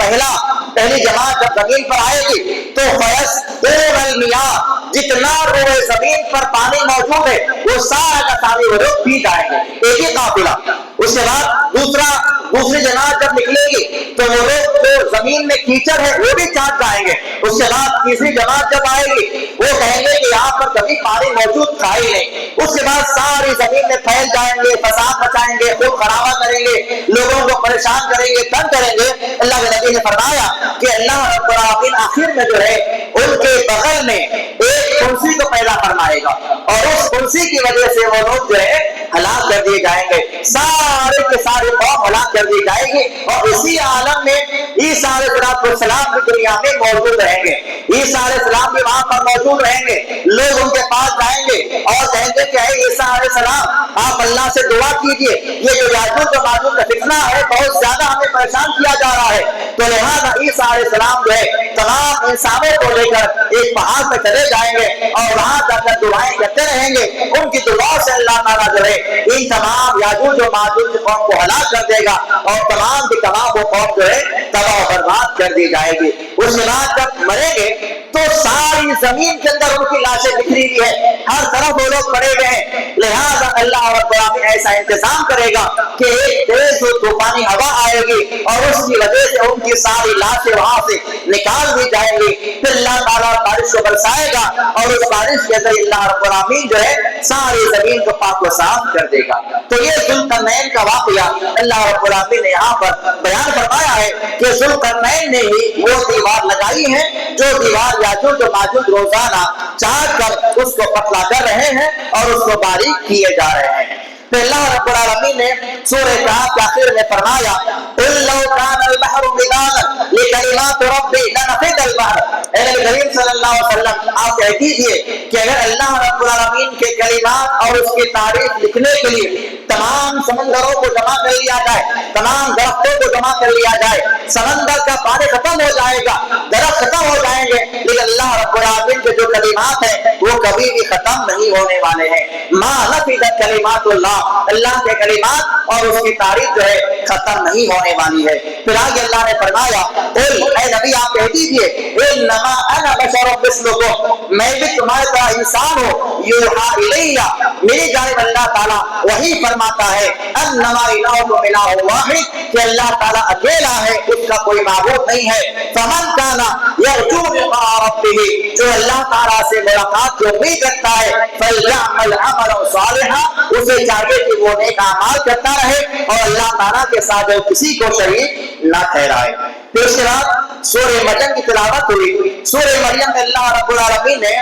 پہلی جماعت جب زمین پر آئے گی تو فَيَسْقُونَ الْمِيَاهَ، جتنا روئے زمین پر پانی موجود ہے وہ سارا کا سارے وہ لوگ پی جائیں گے۔ ایک ہی قافلہ اس کے بعد دوسری جماعت جب نکلے گی تو وہ لوگ جو زمین میں کیچڑ ہے وہ بھی چاٹ جائیں گے. اس کے بعد تیسری جماعت جب آئے گی وہ کہیں گے کہ یہاں پر کبھی پانی موجود تھا ہی نہیں. اس کے بعد ساری زمین میں پھیل جائیں گے, فساد مچائیں گے, خود خرابہ کریں گے, لوگوں کو پریشان کریں گے, تنگ کریں گے. اللہ کے نبی نے فرمایا کہ اللہ رب العالمین آخر میں جو ہے ان کے بغل میں ایک کرسی کو پیدا فرمائے گا اور اس کرسی کی وجہ سے وہ لوگ جو ہے ہلاک کر دیے جائیں گے. سارے کے سارے قوم ہلاک کر دی جائے گی اور اسی عالم میں عیسیٰ علیہ السلام کی دنیا میں موجود رہیں گے. عیسیٰ علیہ السلام بھی وہاں پر موجود رہیں گے. لوگ ان کے پاس جائیں گے اور کہیں گے کہ اے عیسیٰ علیہ السلام آپ اللہ سے دعا کیجئے, یہ جو یاجوج و ماجوج کا فتنہ ہے بہت زیادہ ہمیں پریشان کیا جا رہا ہے. تو لہٰذا عیسیٰ علیہ السلام جو ہے تمام انسانوں کو لے کر ایک پہاڑ پہ چلے جائیں گے اور وہاں جا کر دعائیں کرتے رہیں گے. ان کی دعاؤں سے اللہ تعالیٰ جو ہے ان تمام یاجوج و ماجوج کی قوم کو ہلاک کر دے گا اور تمام کی تمام وہ قوم جو ہے تباہ و برباد کر دی جائے گی. اس کے بعد جب مریں گے تو ساری زمین کے اندر ان کی لاشیں بکھری ہوئی ہے, ہر طرف وہ لوگ پڑے ہوئے ہیں. لہٰذا اللہ رب العالمین ایسا انتظام کرے گا کہ ایک تیز طوفانی ہوا آئے گی اور اس کی وجہ سے ان کی ساری لاشیں وہاں سے نکال دی جائیں گی. پھر اللہ تعالیٰ بارش کو برسائے گا اور اس بارش کے ذریعے اللہ رب العالمین جو ہے ساری زمین کو پاک و صاف کر دے گا. تو یہ ذوالقرنین کا واقعہ اللہ رب العالمین نے یہاں پر بیان فرمایا ہے کہ ذوالقرنین نے ہی وہ دیوار لگائی ہے جو دیوار یاجوج و ماجوج روزانہ چاٹ کر اس کو پتلا کر رہے ہیں اور اس کو باریک کیے جا رہے ہیں. تو اللہ رب العالمین نے سورہ کہف کے آخر میں فرمایا قُل لَوْ كَانَ الْبَحْرُ مِدَادًا لِكَلِمَاتِ رَبِّي لَنَفِدَ الْبَحْرُ. اے نبی کریم صلی اللہ علیہ وسلم آپ کہہ دیجئے کہ اگر اللہ رب العالمین کے کلمات اور اس کی تعریف لکھنے کے لیے تمام سمندروں کو جمع کر لیا جائے, تمام درختوں کو جمع کر لیا جائے, سمندر کا پانی ختم ہو جائے گا, درخت ختم ہو جائیں گے, لیکن اللہ رب العالمین کے جو کلمات ہیں وہ کبھی بھی ختم نہیں ہونے والے ہیں. ما نفدت کلمات اللہ, اللہ کے کلمات اور اس کی تعریف جو ہے ختم نہیں ہونے والی ہے. پھر آگے اللہ نے فرمایا اے نبی آپ کہہ دیجئے انما انا بشر مثلکم, میں بھی تمہاری طرح انسان ہوں, یوحا الیہ, میری جانب اللہ تعالیٰ وہی فرماتا ہے انما الہکم الہ واحد, کہ اللہ تعالیٰ اکیلا ہے, اس کا کوئی معبود نہیں ہے. فمن کان یرجو لقاء ربہ, جو اللہ تعالیٰ سے ملاقات کی امید رکھتا ہے, فلیعمل عملا صالحا, اسے چاہیے کہ وہ نیک اعمال کرتا رہے اور اللہ تعالیٰ کے ساتھ جو کسی کو شریک نہ ٹھہرائے. پھر اس کے بعد سورہ مریم کی تلاوت ہوئی. سورہ مریم میں اللہ رب العالمین نے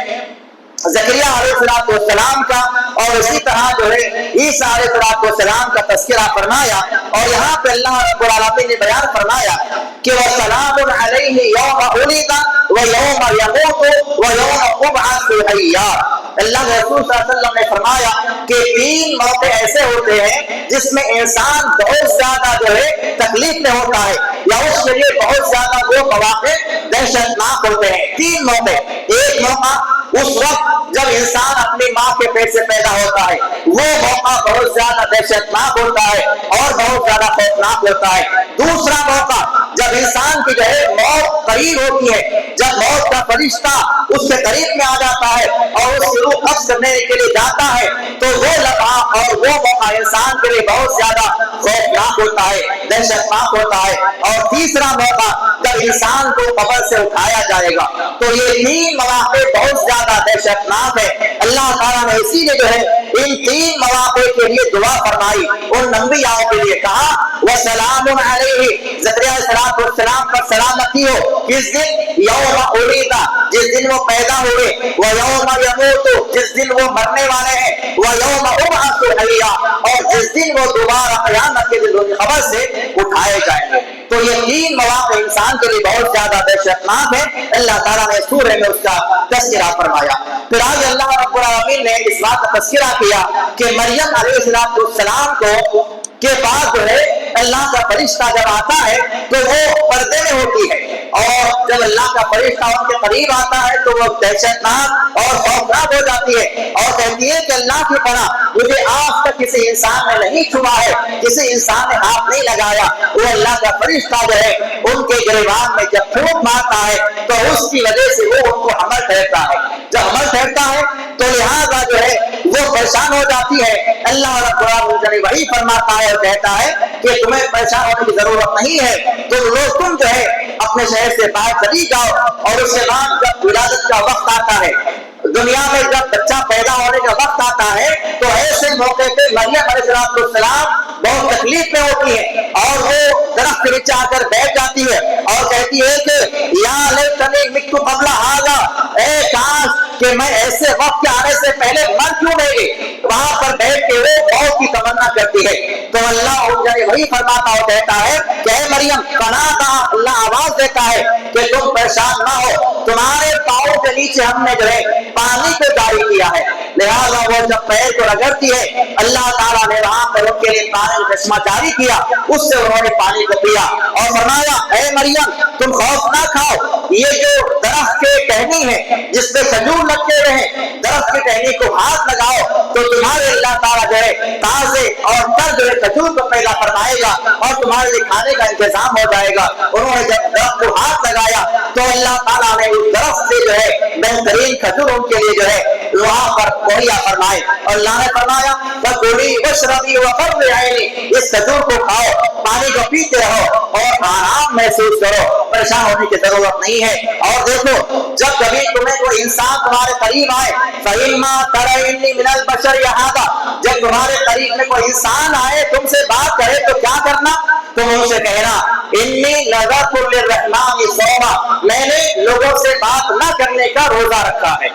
زکریا علیہ السلام کا اور اسی طرح جو ہے عیسیٰ علیہ السلام کا تذکرہ فرمایا اور یہاں پہ اللہ رب العالمین نے بیان فرمایا کہ وَسَلَامٌ عَلَيْهِ يَوْمَ وُلِدَ وَيَوْمَ يَمُوتُ وَيَوْمَ يُبْعَثُ حَيًّا. اللہ کے رسول صلی اللہ علیہ وسلم نے فرمایا کہ 3 موقع ایسے ہوتے ہیں جس میں انسان بہت زیادہ جو ہے تکلیف میں ہوتا ہے یا اس کے لیے بہت زیادہ وہ مواقع دہشتناک ہوتے ہیں. 3 موقع. ایک موقع اس وقت جب انسان اپنی ماں کے پیٹ سے پیدا ہوتا ہے, وہ موقع بہت زیادہ دہشتناک ہوتا ہے اور بہت زیادہ خوفناک ہوتا ہے. دوسرا موقع جب انسان کی جو ہے موت قریب ہوتی ہے, جب موت کا فرشتہ اس کے قریب میں آ جاتا ہے اور اس کی روح قبض کرنے کے لیے جاتا ہے, تو وہ لمحہ اور وہ موقع انسان کے لیے بہت زیادہ خوفناک ہوتا ہے, دہشتناک ہوتا ہے. اور تیسرا موقع جب انسان کو قبر سے اٹھایا جائے گا. تو یہ 3 مواقع بہت زیادہ دہشتناک ہے. اللہ تعالیٰ نے اسی لیے جو ہے ان 3 مواقع کے لیے دعا فرمائی, ان انبیاء کے لیے کہا وَسَلَامٌ عَلَيْهِ, زکریا علیہ السلام پر سلامتی ہو. کس دن؟ یوم وُلِدَ, جس دن وہ پیدا ہوئے, وَيَوْمَ يَمُوتُ, جس دن وہ مرنے والے ہیں, وَيَوْمَ يُبْعَثُ حَيًّا, اور جس دن وہ دوبارہ قیامت کے دن خبر سے اٹھائے جائیں گے. تو یہ 3 مواقع انسان کے لیے بہت زیادہ دہشتناک ہے. اللہ تعالیٰ نے سورہ میں اس کا تذکرہ فرمایا. پھر آج اللہ رب العالمین نے اس بات کا تذکرہ کیا کہ مریم علیہ السلام کو کے پاس جو ہے اللہ کا فرشتہ جب آتا ہے تو وہ پردے میں ہوتی ہے, اور جب اللہ کا فرشتہ ان کے قریب آتا ہے تو وہ دہشتناک اور خوفناک ہو جاتی ہے اور کہتی ہے کہ اللہ کی پناہ, مجھے آج تک کسی انسان نے نہیں چھوا ہے, کسی انسان نے ہاتھ نہیں لگایا. وہ اللہ کا فرشتہ جو ہے ان کے گریبان میں جب پھونک مارتا ہے تو اس کی وجہ سے وہ ان کو حمل ٹھہرتا ہے. جب حمل ٹھہرتا ہے تو لہٰذا جو ہے وہ پریشان ہو جاتی ہے، اللہ رب العالمین وہی فرماتا ہے اور کہتا ہے کہ تمہیں پریشان ہونے کی ضرورت نہیں ہے، تم جو ہے اپنے شہر سے باہر چلی جاؤ، اور اس کے بعد جب ولادت کا وقت آتا ہے، دنیا میں جب بچہ پیدا ہونے کا وقت آتا ہے، تو ایسے موقع پہ مریم علیہ السلام بہت تکلیف میں ہوتی ہے، اور وہ درخت کے نیچے آ کر بیٹھ جاتی ہے اور کہتی ہے کہ یا لیتنی مت قبل ھذا، اے کاش کہ میں ایسے وقت کے آنے سے پہلے مر کیوں گئی۔ وہاں پر بیٹھ کے وہ موت کی تمنا کرتی ہے، تو اللہ وہی فرماتا اور کہتا ہے کہ اے مریم پناہ کا اللہ آواز دیتا ہے کہ تم پریشان نہ ہو، تمہارے پاؤں کے نیچے ہم نے جو ہے پانی کو جاری کیا ہے، لہٰذا وہ جب پیر کو رگڑتی ہے اللہ تعالیٰ نے وہاں پر ان کے لیے پانی کا چشمہ جاری کیا، اس سے انہوں نے پانی کو پیا اور فرمایا اے مریم تم خوف نہ کھاؤ، یہ جو درخت کے ٹہنی ہے جس پہ کھجور لگے ہوئے ہیں، درخت کی ٹہنی کو ہاتھ لگاؤ تو تمہارے اللہ تعالیٰ جو ہے تازے اور تر جو ہے کھجور کو پیدا فرمائے گا اور تمہارے لیے کھانے کا انتظام ہو جائے گا۔ انہوں نے جب درخت کو ہاتھ لگایا تو اللہ تعالیٰ نے اس درخت سے جو ہے بہترین کھجور ان کے لیے جو ہے وہاں پر مہیا فرمائے، اور اللہ نے فرمایا فَكُلِي وَاشْرَبِي وَقَرِّ عَيْنِي، اس کھجور کو کھاؤ، پانی کو پیتے رہو اور آرام محسوس کرو، پریشان ہونے کی ضرورت نہیں ہے۔ اور دیکھو جب کبھی تمہیں کوئی انسان تمہارے قریب آئے فَإِمَّا تَرَيْنِّ مِنَ الْبَشَرِ أَحَدًا، جب تمہارے قریب میں کوئی انسان آئے تم سے بات کرے تو کیا کرنا؟ تم ان سے کہنا انی نذرت للرحمن صوما، میں نے لوگوں سے بات نہ کرنے کا روزہ رکھا ہے۔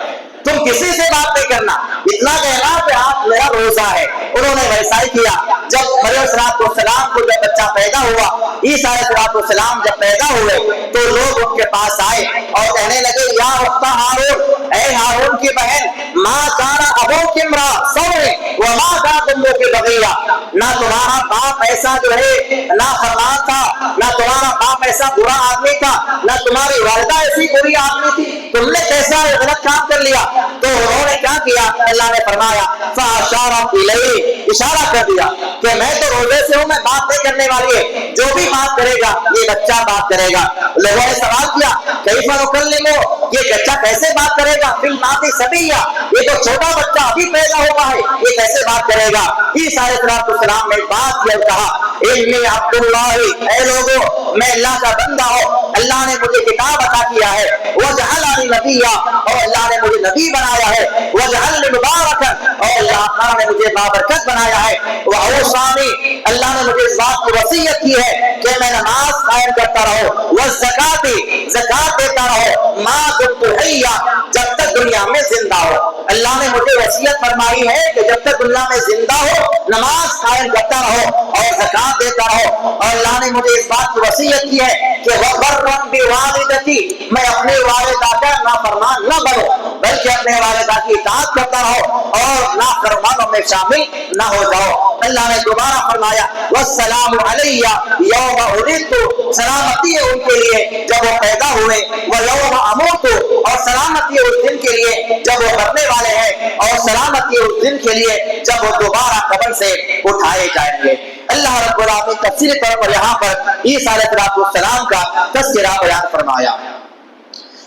تم کسی سے بات نہیں کرنا، اتنا کہنا کہ آپ میرا روزہ ہے۔ انہوں نے ویسا ہی کیا۔ جب مریم علیہ السلام کو جب بچہ پیدا ہوا، عیسیٰ علیہ السلام جب پیدا ہوئے تو لوگ ان کے پاس آئے اور کہنے لگے یا اخت ہارون، اے ہارون کی بہن، ما کان ابوک امرا سوء وما کانت امک بغیہ، نہ تمہارا باپ ایسا جو ہے نافرمان تھا، نہ تمہارا باپ ایسا برا آدمی تھا، نہ تمہاری والدہ ایسی بری آدمی تھی، تم نے کیسا غلط کام کر لیا؟ تو انہوں نے کیا کیا؟ اللہ نے فرمایا فَأَشَارَ إِلَيْهِ، اشارہ کر دیا کہ میں تو روزے سے ہوں، میں بات نہیں کرنے والی ہے، جو بھی بات کرے گا یہ بچہ بات کرے گا۔ لوگوں نے سوال کیا کیف نکلمہ، یہ بچہ کیسے بات کرے گا؟ فی المہد صبیا، یہ تو چھوٹا بچہ ابھی پیدا ہوا ہے، یہ کیسے بات کرے گا؟ عیسیٰ علیہ السلام نے بات کیا، کہا انی عبد اللہ، اے لوگوں میں اللہ کا بندہ ہوں، اللہ نے مجھے کتاب عطا کیا ہے، وجعلنی نبیا، اور اللہ نے مجھے نبی بنایا ہے، وجعلنی مبارکا، اور اللہ نے مجھے بابرکت بنایا ہے، واوصانی، اللہ نے مجھے اس بات کی وصیت کی ہے کہ میں نماز قائم کرتا رہوں، والزکات، زکات دیتا رہوں، ما دمت حیا، جب تک دنیا میں زندہ ہو۔ اللہ نے مجھے وصیت فرمائی ہے کہ جب تک دنیا میں زندہ ہو نماز قائم کرتا رہو اور زکات دیتا رہو، اور اللہ نے مجھے اس بات کی وصیت کی ہے کہ وبرا بوالدتی، میں اپنے والدہ کا نافرمان نہ بنوں بلکہ اپنے والدہ کی اطاعت کرتا رہو اور نافرمانوں میں شامل نہ ہو جاؤ۔ اللہ نے دوبارہ فرمایا والسلام علی یوم ولدت، سلامتی ہے ان کے لیے جب وہ پیدا ہوئے، ویوم اموت، اور سلامتی ہے اس دن کے لیے جب وہ مرنے والے ہیں، اور سلامتی ہے اس دن کے لیے جب وہ دوبارہ قبر سے اٹھائے جائیں گے۔ اللہ رب العالمین تفصیلی طور پر یہاں پر عیسیٰ علیہ السلام کا تذکرہ بیان فرمایا۔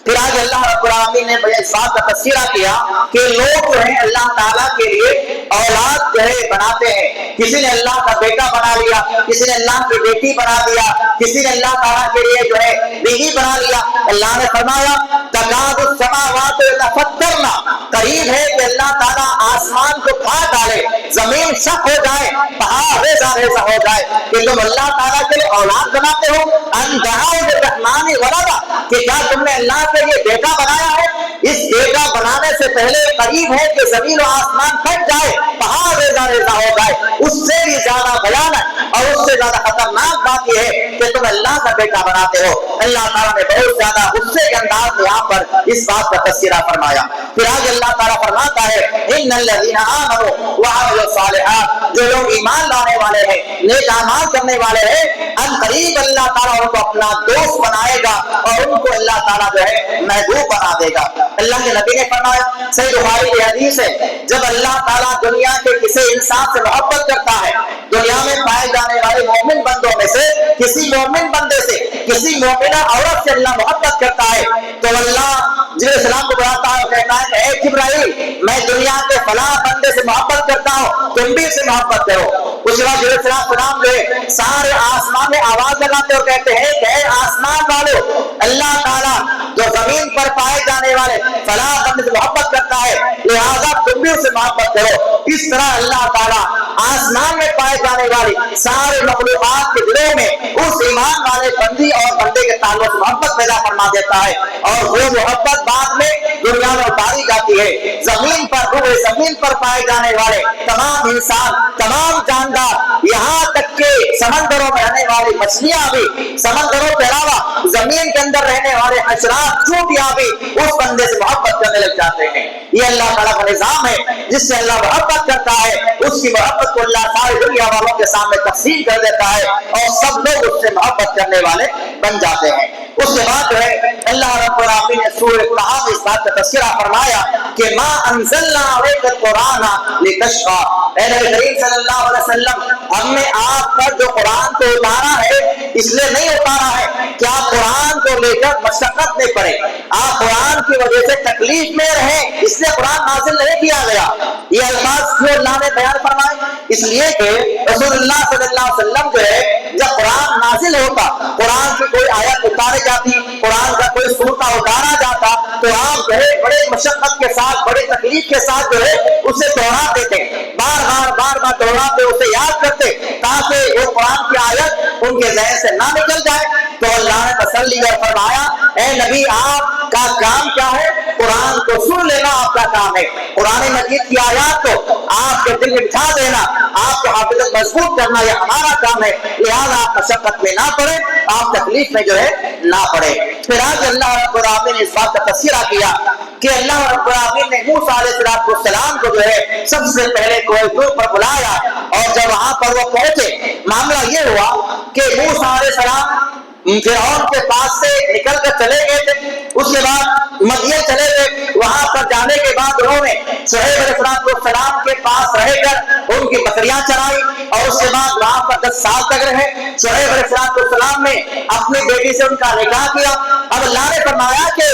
پھر آج اللہ رب العالمین نے اس بات کا تذکرہ کیا کہ لوگ جو ہیں اللہ تعالیٰ کے لیے اولاد جو ہے بناتے ہیں، کسی نے اللہ کا بیٹا بنا لیا، کسی نے اللہ کی بیٹی بنا دیا، کسی نے اللہ تعالیٰ کے لیے جو ہے بیوی بنا لیا۔ اللہ نے فرمایا تکاد السماوات یتفطرن، قریب ہے کہ اللہ تعالیٰ آسمان کو پھاڑ ڈالے، زمین شق ہو جائے، پہاڑ ریزہ ریزہ ہو جائے کہ تم اللہ تعالیٰ کے لیے اولاد بناتے ہو۔ ان دعوا للرحمن ولدا، کہ کیا تم نے اللہ کے لیے بیٹا بنایا ہے؟ اس بیٹا بنانے سے پہلے قریب ہے کہ زمین و آسمان پھٹ جائے، پہاڑ ریزہ ریزہ ہو جائے۔ اس سے بھی زیادہ بھیانک اور اس سے زیادہ خطرناک بات یہ ہے کہ تم اللہ کا بیٹا بناتے ہو۔ اللہ تعالیٰ نے بہت زیادہ غصے کے انداز میں یہاں پر اس بات کا تذکرہ فرمایا۔ پھر آج اللہ تعالیٰ فرماتا ہے ان الذین آمنوا وعملوا الصالحات، جو لوگ ایمان لانے والے ہیں، نیک اعمال کرنے والے ہیں، ان قریب اللہ تعالیٰ ان کو اپنا دوست بنائے گا اور ان کو اللہ تعالیٰ جو ہے محبوب بنا دے گا۔ اللہ کے نبی نے فرمایا، صحیح بخاری کی حدیث ہے، جب اللہ تعالیٰ دنیا کے کسی انسان سے محبت کرتا ہے دنیا میں پائے جانے والے مومن بندوں میں سے کسی مومن بندے سے، کسی مومنہ عورت سے اللہ محبت کرتا ہے تو اللہ جبرائیل السلام کو بلاتا ہے اور کہتا ہے کہ اے جبرائیل میں دنیا کے فلاں بندے سے محبت کرتا ہوں، تم بھی اسے محبت کرو۔ اس کے بعد جبرائیل السلام جو ہے سارے آسمان میں آواز لگاتے اور کہتے ہیں کہ اے آسمان والو، اللہ تعالیٰ جو زمین پر پائے جانے والے فلاں بندے سے محبت کرتا ہے لہذا تم بھی اسے محبت کرو۔ اس طرح اللہ تعالیٰ آسمان میں پائے جانے والی سارے مخلوقات کے دلوں میں اس ایمان والے بندی اور بندے کے تعلق محبت پیدا فرما دیتا ہے، اور وہ محبت بعد میں دنیا میں اتاری جاتی ہے۔ زمین پر روئے زمین پر پائے جانے والے تمام انسان، تمام جاندار، یہاں تک کہ سمندروں میں رہنے والی مچھلیاں بھی، سمندروں کے علاوہ زمین کے اندر رہنے والے حشرات، چونٹیاں بھی اس بندے سے محبت کرنے لگ جاتے ہیں۔ یہ اللہ تعالیٰ کا نظام ہے، جس سے اللہ محبت کرتا ہے اس کی محبت کو اللہ ساری دنیا والوں کے سامنے تقسیم کر دیتا ہے اور سب لوگ اس سے محبت کرنے والے بن جاتے ہیں۔ اس کے بعد جو ہے اللہ رب العالمین نے سورہ طٰہٰ میں اس بات کا تذکرہ فرمایا کہ ما انزلنا علیک القرآن لتشقی، اے نبی کریم صلی اللہ علیہ وسلم ہم نے آپ پر جو قرآن کو اتارا ہے اس لیے نہیں اتارا ہے کہ آپ قرآن کو لے کر مشقت میں پڑے، آپ قرآن کی وجہ سے تکلیف میں رہیں، اس لیے قرآن نازل نہیں کیا گیا۔ یہ الفاظ کیوں اللہ نے بیان فرمائے؟ اس لیے کہ رسول اللہ صلی اللہ علیہ وسلم جو ہے جب قرآن نازل ہوتا، قرآن کی کوئی آیت اتاری جاتی، قرآن کا کوئی سورہ اتارا جاتا تو آپ جو ہے بڑے مشقت کے ساتھ، بڑے تکلیف کے ساتھ جو ہے اسے دوہراتے تھے، بار بار دوہراتے، اسے یاد کرتے تاکہ وہ قرآن کی آیت ان کے ذہن سے نہ نکل جائے۔ تو اللہ نے تسلی اور فرمایا اے نبی آپ کا کام کیا ہے؟ قرآن کو سن لینا آپ کا کام ہے، قرآن مجید کی آیات کو آپ کے دل میں بٹھا دینا، آپ کو حافظت مضبوط کرنا یہ ہمارا کام ہے، لہٰذا آپ مشقت میں نہ پڑے، آپ تکلیف میں جو ہے نہ پڑے۔ پھر آج اللہ رب العالمین نے اس بات کا تذکرہ کیا کہ اللہ رب العالمین نے موسیٰ علیہ السلام کو جو ہے سب سے پہلے کوہ طور پر بلایا، اور جب وہاں پر وہ پہنچے معاملہ یہ ہوا کہ موسیٰ علیہ السلام فرعون کے پاس سے نکل کر چلے گئے تھے، اس کے بعد مدین چلے گئے، وہاں پر جانے کے بعد انہوں نے شعیب علیہ السلام کے پاس رہ کر ان کی بکریاں چرائی، اور اس کے بعد وہاں پر 10 سال تک رہے۔ شعیب علیہ السلام نے اپنی بیٹی سے ان کا نکاح کیا۔ اب اللہ نے فرمایا کہ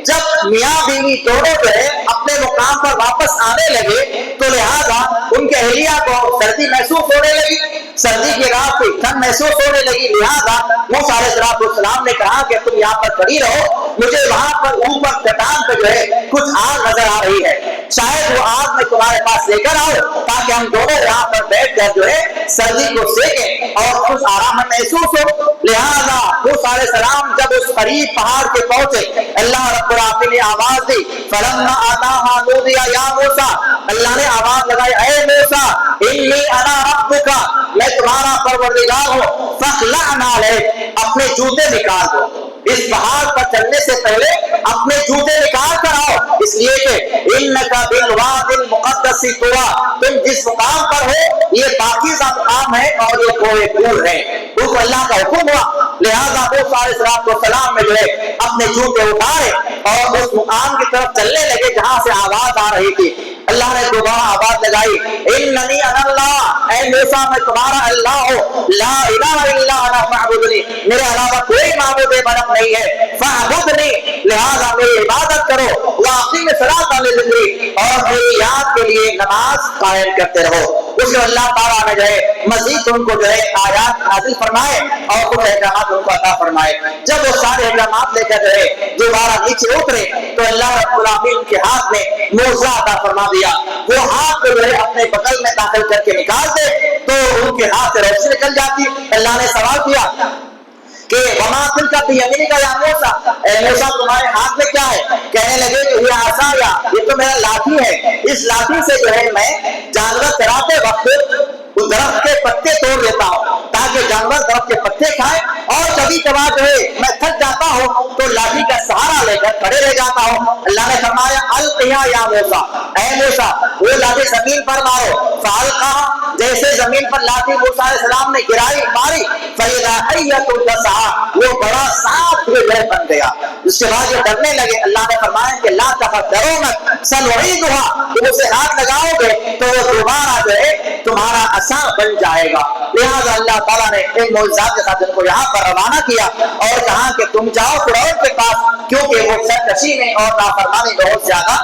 جب میاں بیوی دونوں جو ہے اپنے مقام پر واپس آنے لگے تو لہذا ان کے اہلیہ کو سردی محسوس ہونے لگی، سردی کی رات کو ٹھنڈ محسوس ہونے لگی، لہذا موسیٰ علیہ السلام نے کہا کہ تم یہاں پر کھڑی رہو، مجھے وہاں پر اوپر چٹان پہ جو ہے کچھ آگ نظر آ رہی ہے، شاید وہ آگ میں تمہارے پاس لے کر آؤ تاکہ ہم دونوں یہاں پر بیٹھ کر جو ہے سردی کو سیکیں اور کچھ آرام محسوس ہو۔ لہذا موسیٰ علیہ السلام جب اس قریب پہاڑ کے پہنچے، اللہ رب العالمین نے آواز دی فلما آتاها نودی یا موسیٰ، اللہ نے آواز لگائی اے موسیٰ انی انا ربک، میں تمہارا پروردگار ہوں، فاخلع نعلیک، اپنے جوتے نکال دو۔ اس پہاڑ پر چلنے سے پہلے اپنے جوتے نکال کر آؤ، اس لیے کہ انک بالوادی المقدس طویٰ، تم جس مقام پر ہو یہ پاکیزہ مقام ہے اور یہ کوہ طور ہے۔ اس اللہ کا حکم ہوا، لہذا موسیٰ علیہ السلام میں جو ہے اپنے جوتے اتارے اور اس مقام کی طرف چلنے لگے جہاں سے آواز آ رہی تھی۔ اللہ نے دوبارہ آواز لگائی اننی انا اللہ، اے موسیٰ میں تمہارا اللہ ہوں، لا الہ الا انا فاعبدنی، میرے علاوہ کوئی معبود برحق نہیں ہے، فاعبدنی، لہذا میری عبادت کرو، واقیم الصلاۃ لذکری، اور میری یاد کے لیے نماز قائم کرتے رہو۔ اس میں اللہ تعالیٰ نے جو ہے مزید ان کو جو ہے آیات نازل فرمائے اور کچھ احکامات ان کو عطا فرمائے۔ جب وہ سارے احکامات لے کر جو ہے دوبارہ نیچے اترے تو اللہ رب العالمین کے ہاتھ میں معجزہ عطا فرما دیا، وہ ہاتھ کو جو ہے اپنے بغل میں داخل کر کے نکالتے تو ان کے ہاتھ سے روشنی نکل جاتی۔ اللہ نے سوال کیا کہ وما تلک بیمینک یا موسیٰ، اے موسیٰ تمہارے ہاتھ میں کیا ہے؟ کہنے لگے کہ یہ عصایا، یہ تو میرا لاٹھی ہے، اس لاٹھی سے جو ہے میں جانور چراتے وقت اس درخت کے پتے توڑ دیتا ہوں تاکہ جانور درخت کے پتے کھائیں، اور کبھی کبھار جو ہے میں تھک جاتا ہوں تو لاٹھی کا سہارا لے کر کھڑے رہ جاتا ہوں۔ اللہ نے فرمایا القیا یا موسیٰ، اے موسیٰ وہ لاٹھی زمین پر مارو، فالقاها، جیسے زمین پر لاٹھی موسیٰ علیہ السلام نے گرائی ماری، فإذا حیۃ تسعیٰ، وہ بڑا سانپ بن گیا۔ اس کے بعد یہ ڈرنے لگے، اللہ نے فرمایا کہ لا تخف، ڈرو مت، سنعیدها، تم اسے ہاتھ لگاؤ گے تو وہ دوبارہ جو ہے تمہارا عصا بن جائے گا۔ لہٰذا اللہ تعالیٰ نے ان معجزات کے ساتھ ان کو یہاں پر روانہ کیا اور کہا کہ تم جاؤ فرعون کے پاس، کیونکہ وہ سرکشی میں اور نافرمانی بہت زیادہ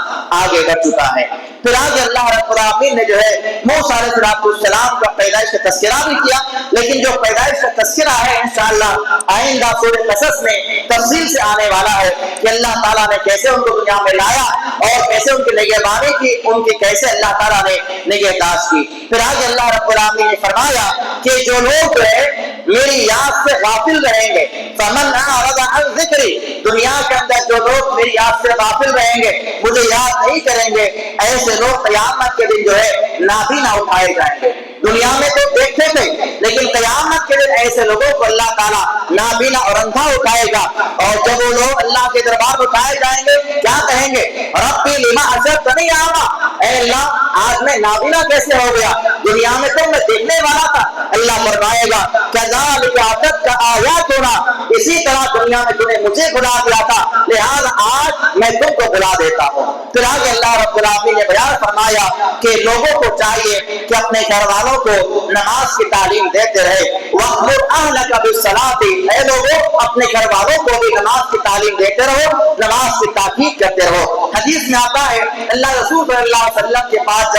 آگے بڑھ چکا ہے۔ پھر آگے اللہ رب العالمین نے جو ہے موسیٰ علیہ السلام کا پیدائش کا تذکرہ بھی کیا، لیکن جو پیدائش کا تذکرہ ہے انشاءاللہ آئندہ سورہ قصص میں تفصیل سے آنے والا ہے کہ اللہ تعالیٰ نے کیسے ان کو دنیا میں لایا اور کیسے ان کی نگہبانی کی، ان کی کیسے اللہ تعالیٰ نے نگہداشت کی۔ پھر آگے اللہ رب العالمین نے فرمایا کہ جو لوگ جو ہے میری یاد سے غافل رہیں گے، فمن اعرض عن ذکری، دنیا کے اندر جو لوگ میری یاد سے غافل رہیں گے، مجھے یاد نہیں کریں گے، ایسے لوگ قیامت کے دن جو ہے نابینا اٹھائے جائیں گے۔ دنیا میں تو دیکھتے تھے، لیکن قیامت کے دن ایسے لوگوں کو اللہ تعالیٰ نابینا اور اندھا اٹھائے گا، اور جب وہ لوگ اللہ کے دربار میں اٹھائے جائیں گے کیا کہیں گے؟ ربی لما حشرتنی اعمیٰ، اے اللہ آج میں نابینا کیسے ہو گیا؟ دنیا میں تو میں دیکھنے والا تھا۔ اللہ فرمائے گا کذالک اتتک آیاتنا، اسی طرح دنیا میں تم نے مجھے بھلا دیا تھا، لہذا آج میں تم کو بھلا دیتا ہوں۔ پھر آگے اللہ رب العالمین نے بیان فرمایا کہ لوگوں کو چاہیے کہ اپنے گھر والوں کو نماز کی تعلیم دیتے رہے۔ وَأْمُرْ أَهْلَكَ بِالصَّلَاةِ، اے لوگوں اپنے گھر والوں کو بھی نماز کی تعلیم دیتے رہو، نماز کی تاکید کرتے رہو۔ حدیث میں آتا ہے اللہ رسول صلی اللہ علیہ وسلم کے پاس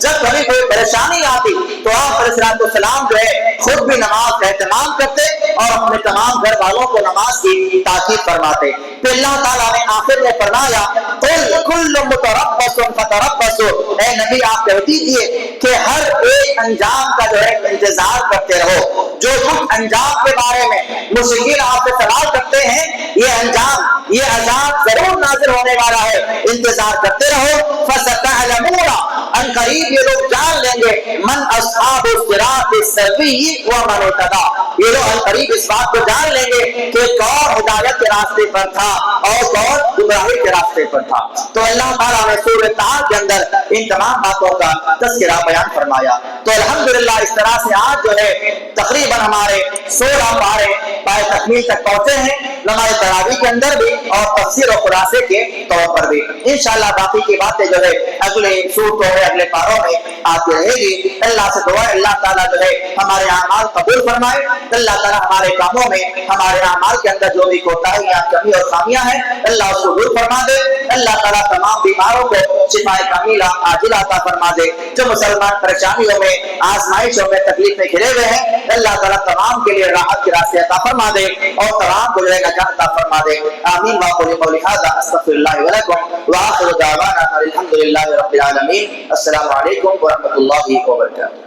جب کبھی کوئی پریشانی آتی تو آپ علیہ السلام جو ہے خود بھی نماز کا اہتمام کرتے اور اپنے تمام گھر والوں کو نماز کی تاکید فرماتے۔ پھر اللہ تعالیٰ نے آخر میں فرمایا قُلْ كُلٌّ مُتَرَبَّصٌ فَتَرَبَّصُوا، اے نبی آپ کہہ دیجئے کہ ہر ایک انجام کا جو ہے انتظار کرتے رہو۔ جو کچھ انجام کے بارے میں مشرکین آپ سے سوال کرتے ہیں، یہ انجام، یہ عذاب ضرور نازل ہونے والا ہے، انتظار کرتے رہو۔ فَسَتَعْلَمُونَ، ان قریب یہ لوگ جان لیں گے من اصحاب الصراط السوی ومن اهتدى، یہ لوگ ان قریب اس بات کو جان لیں گے کہ کون ہدایت کے راستے پر تھا اور کون گمراہی کے راستے پر تھا۔ تو اللہ تعالیٰ نے سورۃ طٰہٰ کے اندر ان تمام باتوں کا تذکرہ بیان فرمایا۔ تو الحمدللہ اس طرح سے آج جو ہے تقریباً ہمارے 16 پارے پائے تکمیل تک پہنچے ہیں، نماز تراویح کے اندر بھی اور تفسیر و خلاصے کے طور پر بھی۔ انشاءاللہ باقی کی باتیں جو ہے اگلے صورتوں میں اگلے پاروں میں آتی رہے گی۔ اللہ سے دعا ہے اللہ تعالیٰ جو ہے ہمارے اعمال قبول فرمائے، اللہ تعالیٰ ہمارے کاموں میں ہمارے اعمال کے اندر جو بھی کوتاہیاں کمی اور خامیاں ہیں اللہ اس کو دور فرما دے۔ اللہ تعالیٰ تمام بیماروں کو شفائے کاملہ عاجلہ عطا فرما دے۔ جو مسلمان پریشانیوں میں آزمائشوں میں تکلیف میں گھرے ہوئے ہیں اللہ تعالیٰ تمام کے لیے راحت کے راستے عطا فرما دے اور تمام کو جو ہے نجات عطا فرما دے۔ آمین واقول قولی ھذا استغفر اللہ ولکم وآخر دعوانا الحمد للہ رب العالمین۔ السلام علیکم ورحمۃ اللہ وبرکاتہ۔